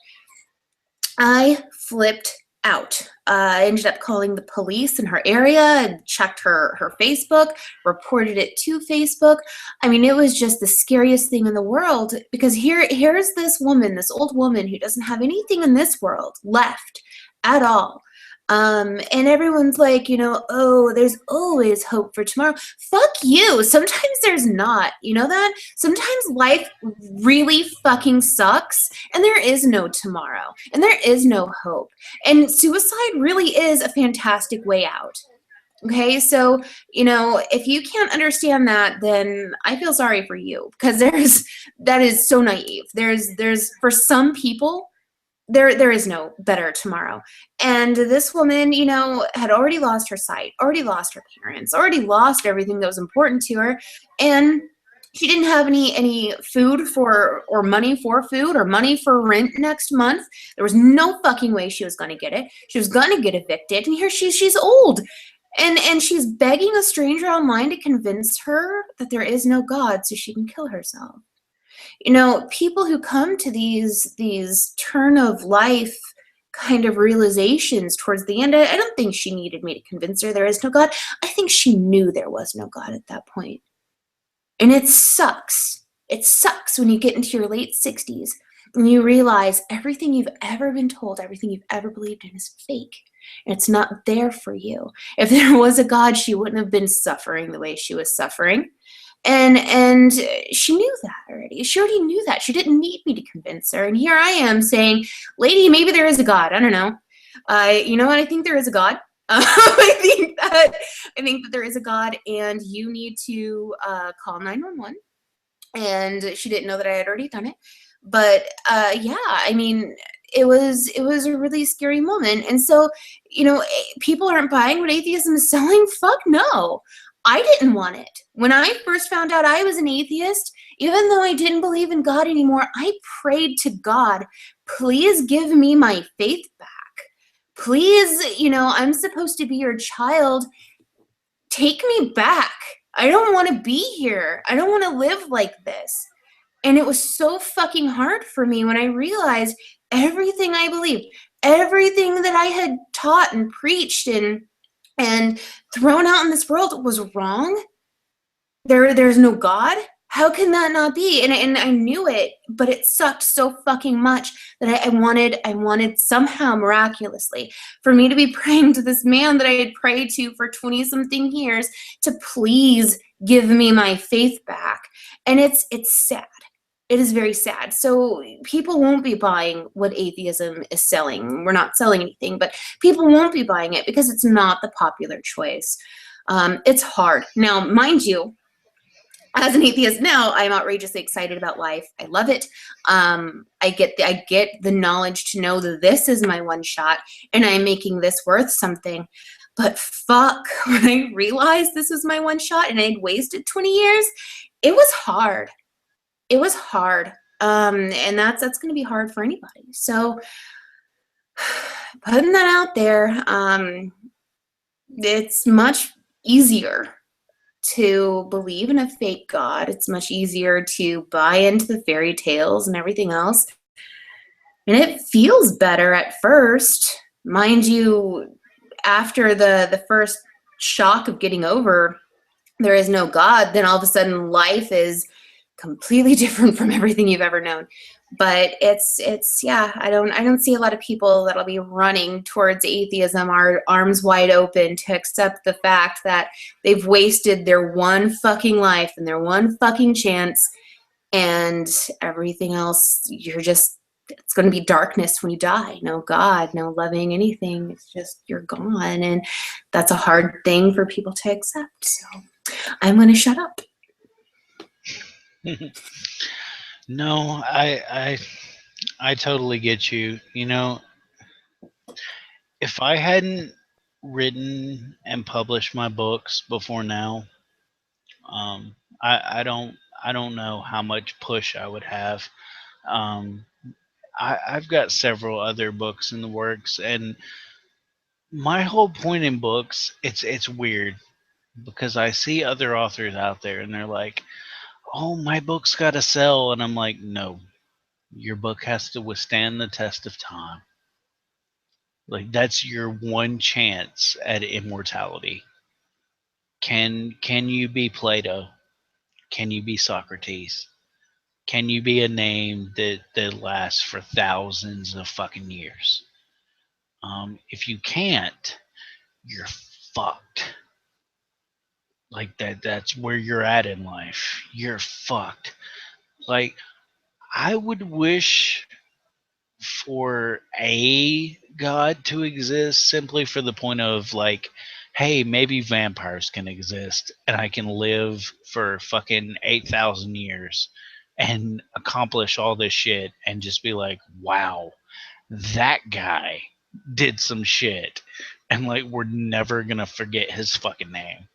I flipped out. I ended up calling the police in her area and checked her Facebook, reported it to Facebook. I mean, it was just the scariest thing in the world because here's this woman, this old woman who doesn't have anything in this world left at all. And everyone's like, oh, there's always hope for tomorrow. Fuck you. Sometimes there's not. You know that? Sometimes life really fucking sucks and there is no tomorrow and there is no hope. And suicide really is a fantastic way out. Okay, so, if you can't understand that, then I feel sorry for you because that is so naive. There's for some people, there is no better tomorrow. And this woman, had already lost her sight, already lost her parents, already lost everything that was important to her. And she didn't have any food or money for food or money for rent next month. There was no fucking way she was going to get it. She was going to get evicted. And here she's old. And she's begging a stranger online to convince her that there is no God so she can kill herself. People who come to these turn of life kind of realizations towards the end, I don't think she needed me to convince her there is no God. I think she knew there was no God at that point. And it sucks. It sucks when you get into your late 60s And you realize everything you've ever been told, everything you've ever believed in is fake. And it's not there for you. If there was a God, she wouldn't have been suffering the way she was suffering. And she knew that already. She already knew that. She didn't need me to convince her. And here I am saying, lady, maybe there is a God. I don't know. You know what? I think there is a God. I think that there is a God, and you need to call 911. And she didn't know that I had already done it. But yeah, I mean, it was a really scary moment. And so, people aren't buying what atheism is selling. Fuck no. I didn't want it. When I first found out I was an atheist, even though I didn't believe in God anymore, I prayed to God, please give me my faith back. Please, I'm supposed to be your child. Take me back. I don't want to be here. I don't want to live like this. And it was so fucking hard for me when I realized everything I believed, everything that I had taught and preached and thrown out in this world was wrong. There's no God. How can that not be? And I knew it, but it sucked so fucking much that I wanted somehow miraculously for me to be praying to this man that I had prayed to for 20 something years to please give me my faith back. And it's sad. It is very sad. So people won't be buying what atheism is selling. We're not selling anything, but people won't be buying it because it's not the popular choice. It's hard. Now, mind you, as an atheist now, I'm outrageously excited about life. I love it. I get the knowledge to know that this is my one shot and I'm making this worth something. But fuck, when I realized this was my one shot and I'd wasted 20 years, it was hard. It was hard. And that's going to be hard for anybody. So putting that out there, it's much easier to believe in a fake God. It's much easier to buy into the fairy tales and everything else. And it feels better at first. Mind you, after the first shock of getting over there is no God, then all of a sudden life is completely different from everything you've ever known. But it's yeah, I don't see a lot of people that'll be running towards atheism, our arms wide open to accept the fact that they've wasted their one fucking life and their one fucking chance, and everything else it's going to be darkness when you die. No God, no loving anything. It's just you're gone, and that's a hard thing for people to accept. So I'm going to shut up. No, I totally get you. If I hadn't written and published my books before now, I don't know how much push I would have. Um, I've got several other books in the works, and my whole point in books, it's weird because I see other authors out there and they're like, "Oh, my book's got to sell," and I'm like, "No, your book has to withstand the test of time. Like that's your one chance at immortality. Can you be Plato? Can you be Socrates? Can you be a name that lasts for thousands of fucking years? If you can't, you're fucked. Like that's where you're at in life. You're fucked. Like I would wish for a god to exist simply for the point of like, hey, maybe vampires can exist and I can live for fucking 8,000 years and accomplish all this shit and just be like, wow, that guy did some shit and like we're never gonna forget his fucking name.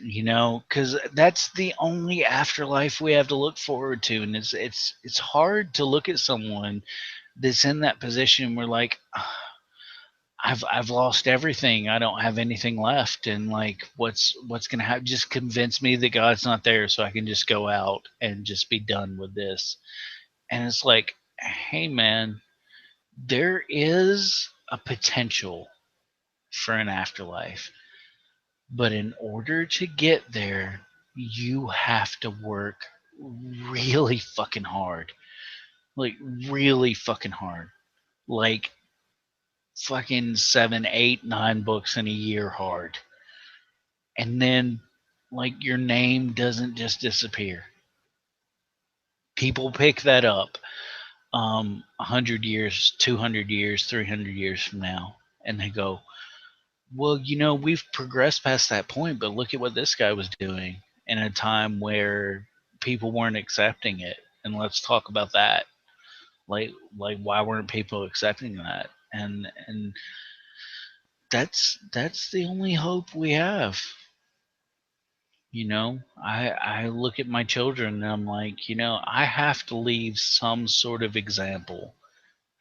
Because that's the only afterlife we have to look forward to, and it's hard to look at someone that's in that position where like I've lost everything. I don't have anything left, and like what's gonna happen? Just convince me that God's not there, so I can just go out and just be done with this. And it's like, hey man, there is a potential for an afterlife, but in order to get there, you have to work really fucking hard. like really fucking hard, like fucking 7, 8, 9 books in a year hard, and then like your name doesn't just disappear. People pick that up 100 years, 200 years, 300 years from now, and they go, well, we've progressed past that point, but look at what this guy was doing in a time where people weren't accepting it. And let's talk about that. Like why weren't people accepting that? And that's the only hope we have. I look at my children and I'm like, I have to leave some sort of example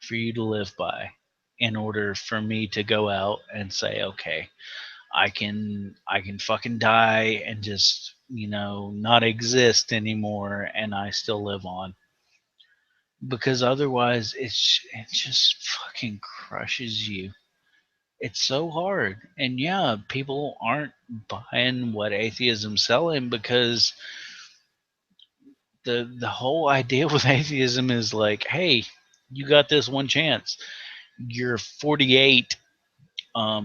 for you to live by in order for me to go out and say, okay, I can fucking die and just, not exist anymore and I still live on. Because otherwise it just fucking crushes you. It's so hard. And yeah, people aren't buying what atheism's selling because the whole idea with atheism is like, hey, you got this one chance. You're 48,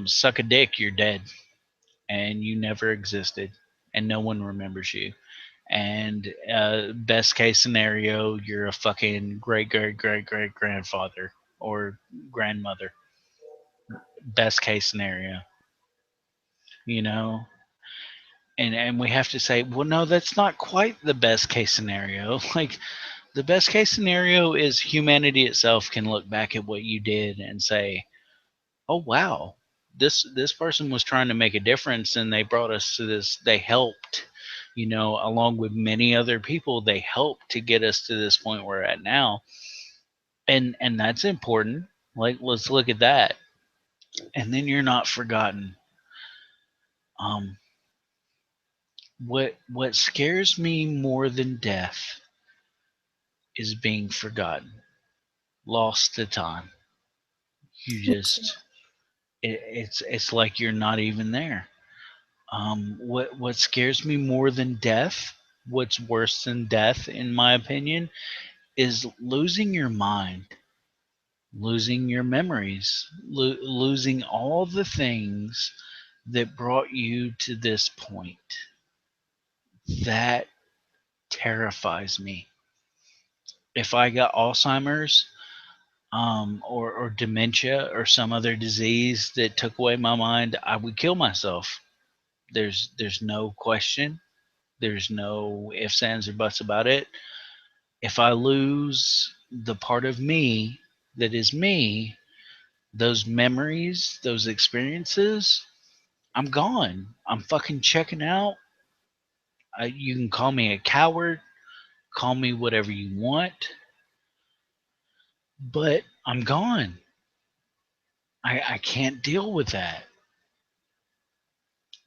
suck a dick, you're dead. And you never existed. And no one remembers you. And best case scenario, you're a fucking great great great great grandfather or grandmother. Best case scenario, you know. And we have to say, well, no, that's not quite the best case scenario. Like the best case scenario is humanity itself can look back at what you did and say, oh wow, this person was trying to make a difference and they brought us to this. They helped, along with many other people, they helped to get us to this point we're at now. And that's important. Like let's look at that. And then you're not forgotten. um what scares me more than death is being forgotten, lost to time. You just it's like you're not even there. What scares me more than death, what's worse than death in my opinion, is losing your mind, losing your memories, losing all the things that brought you to this point. That terrifies me. If I got Alzheimer's, or dementia or some other disease that took away my mind, I would kill myself. There's no question. There's no ifs, ands, or buts about it. If I lose the part of me that is me, those memories, those experiences, I'm gone. I'm fucking checking out. You can call me a coward, call me whatever you want, but I'm gone. I can't deal with that.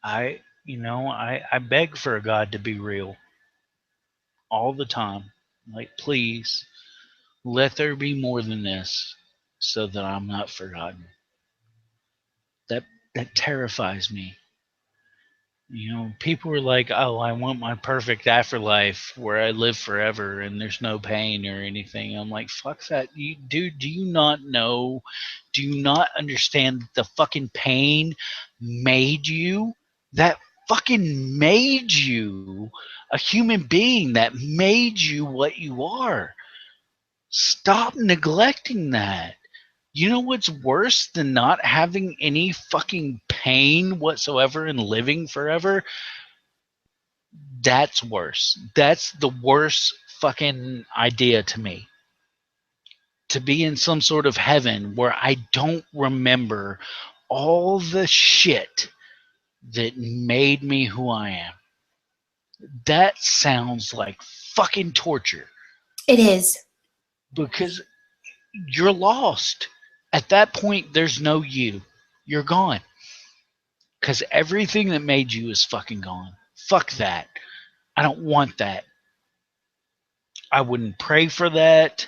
I beg for a God to be real all the time. Like, please, let there be more than this so that I'm not forgotten. That that terrifies me. People are like, "Oh, I want my perfect afterlife where I live forever and there's no pain or anything." I'm like, "Fuck that, dude! Do you not know? Do you not understand that the fucking pain made you? That fucking made you a human being. That made you what you are. Stop neglecting that." You know what's worse than not having any fucking pain whatsoever and living forever? That's worse. That's the worst fucking idea to me. To be in some sort of heaven where I don't remember all the shit that made me who I am. That sounds like fucking torture It is. because you're lost. At that point, there's no you. You're gone. Because everything that made you is fucking gone. Fuck that. I don't want that. I wouldn't pray for that.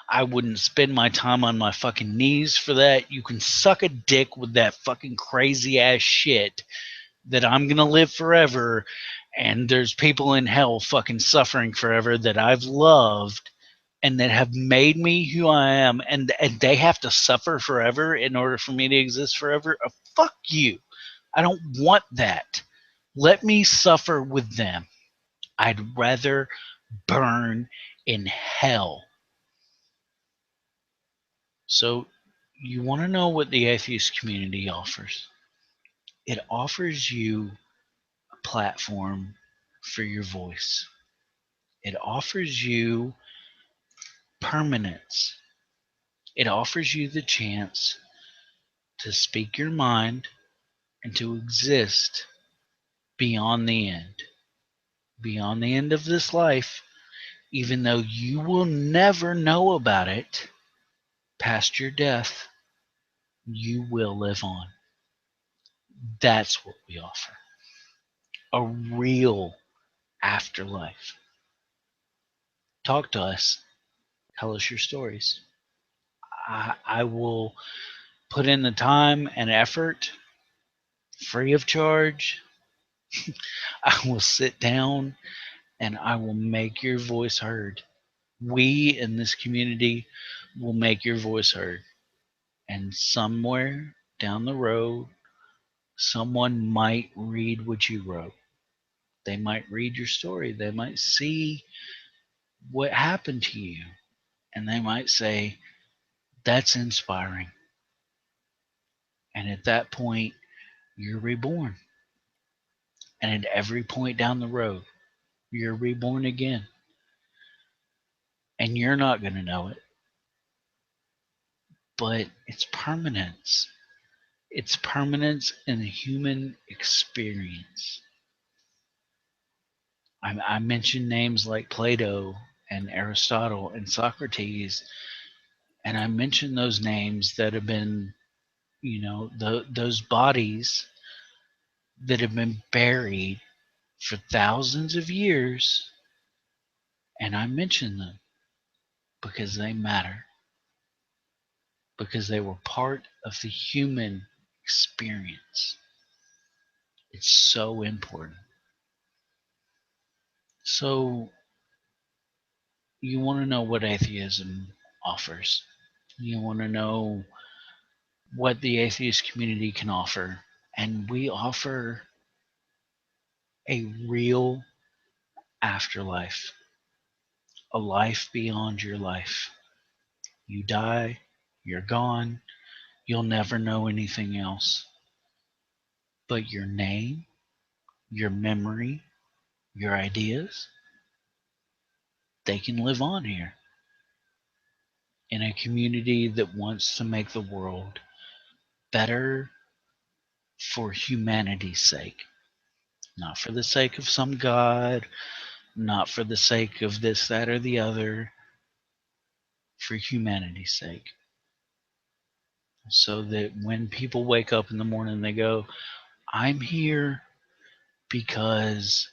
I wouldn't spend my time on my fucking knees for that. You can suck a dick with that fucking crazy ass shit that I'm gonna live forever and there's people in hell fucking suffering forever that I've loved. and that have made me who I am, and they have to suffer forever in order for me to exist forever. Fuck you. I don't want that. Let me suffer with them. I'd rather burn in hell. So, you want to know what the atheist community offers? It offers you a platform for your voice. It offers you permanence. It offers you the chance to speak your mind and to exist beyond the end. Beyond the end of this life, even though you will never know about it past your death, you will live on. That's what we offer. A real afterlife. Talk to us. Tell us your stories. I will put in the time and effort free of charge. I will sit down and I will make your voice heard. We in this community will make your voice heard. And somewhere down the road, someone might read what you wrote. They might read your story. They might see what happened to you. And they might say, that's inspiring. And at that point, you're reborn. And at every point down the road, you're reborn again. And you're not going to know it. But it's permanence. It's permanence in the human experience. I mentioned names like Plato and Aristotle and Socrates, and I mentioned those names that have been, those bodies that have been buried for thousands of years, and I mention them because they matter, because they were part of the human experience. It's so important. So, you want to know what atheism offers. You want to know what the atheist community can offer. And we offer a real afterlife, a life beyond your life. You die, you're gone, you'll never know anything else. But your name, your memory, your ideas, they can live on here in a community that wants to make the world better for humanity's sake. Not for the sake of some god, not for the sake of this, that, or the other, for humanity's sake. So that when people wake up in the morning, they go, I'm here because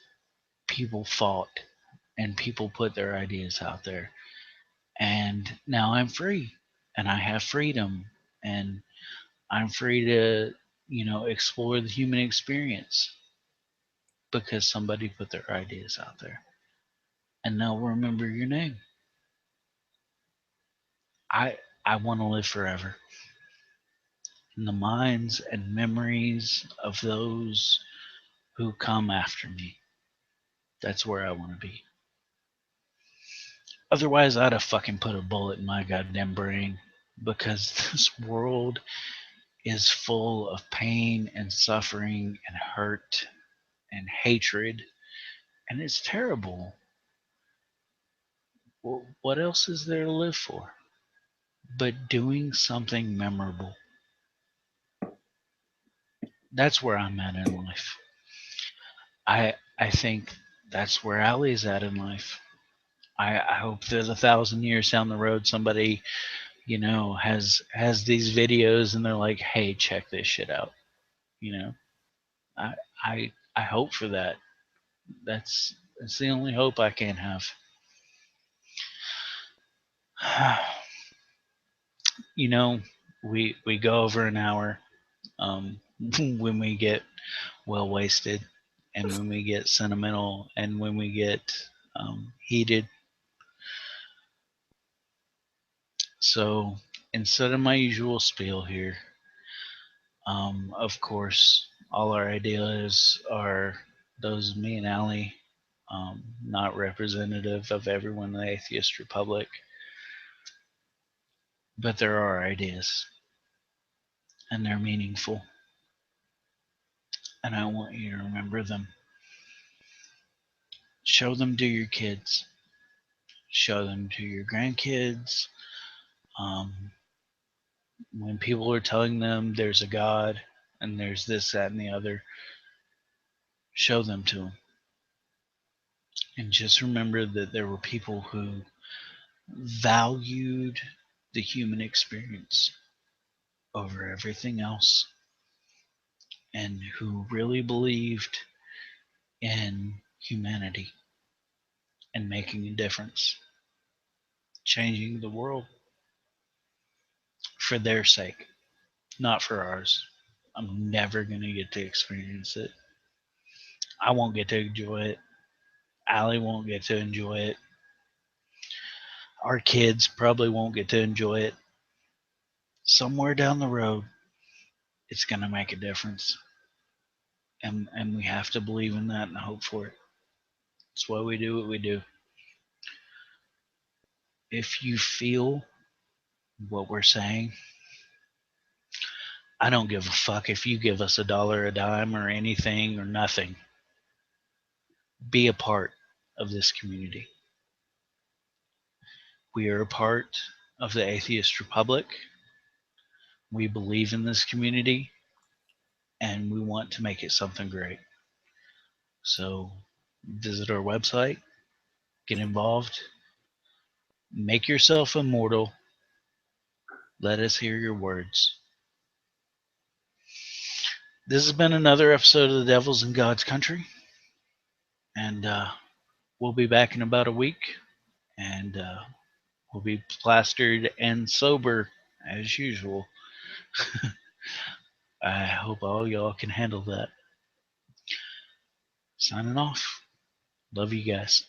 people fought and people put their ideas out there. And now I'm free and I have freedom and I'm free to, explore the human experience because somebody put their ideas out there. And they'll remember your name. I I want to live forever in the minds and memories of those who come after me. That's where I want to be. Otherwise, I'd have fucking put a bullet in my goddamn brain because this world is full of pain and suffering and hurt and hatred, and it's terrible. Well, what else is there to live for but doing something memorable? That's where I'm at in life. I think that's where Allie's at in life. I hope that 1,000 years down the road, somebody, has these videos and they're like, "Hey, check this shit out." You know, I I hope for that. That's the only hope I can have. you know, we go over an hour when we get well wasted, and when we get sentimental, and when we get heated. So instead of my usual spiel here, of course, all our ideas are those of me and Allie, not representative of everyone in the Atheist Republic, but there are ideas, and they're meaningful, and I want you to remember them. Show them to your kids, show them to your grandkids. Um, when people are telling them there's a God and there's this, that, and the other, show them to them. And just remember that there were people who valued the human experience over everything else and who really believed in humanity and making a difference, changing the world for their sake, not for ours. I'm never going to get to experience it. I won't get to enjoy it. Allie won't get to enjoy it. Our kids probably won't get to enjoy it. Somewhere down the road, it's going to make a difference. And we have to believe in that and hope for it. That's why we do what we do. If you feel what we're saying, I don't give a fuck if you give us $1, a dime, or anything or nothing. Be a part of this community. We are a part of the Atheist Republic. We believe in this community and we want to make it something great. So visit our website, get involved, make yourself immortal. Let us hear your words. This has been another episode of The Devils in God's Country. And we'll be back in about a week. And we'll be plastered and sober as usual. I hope all y'all can handle that. Signing off. Love you guys.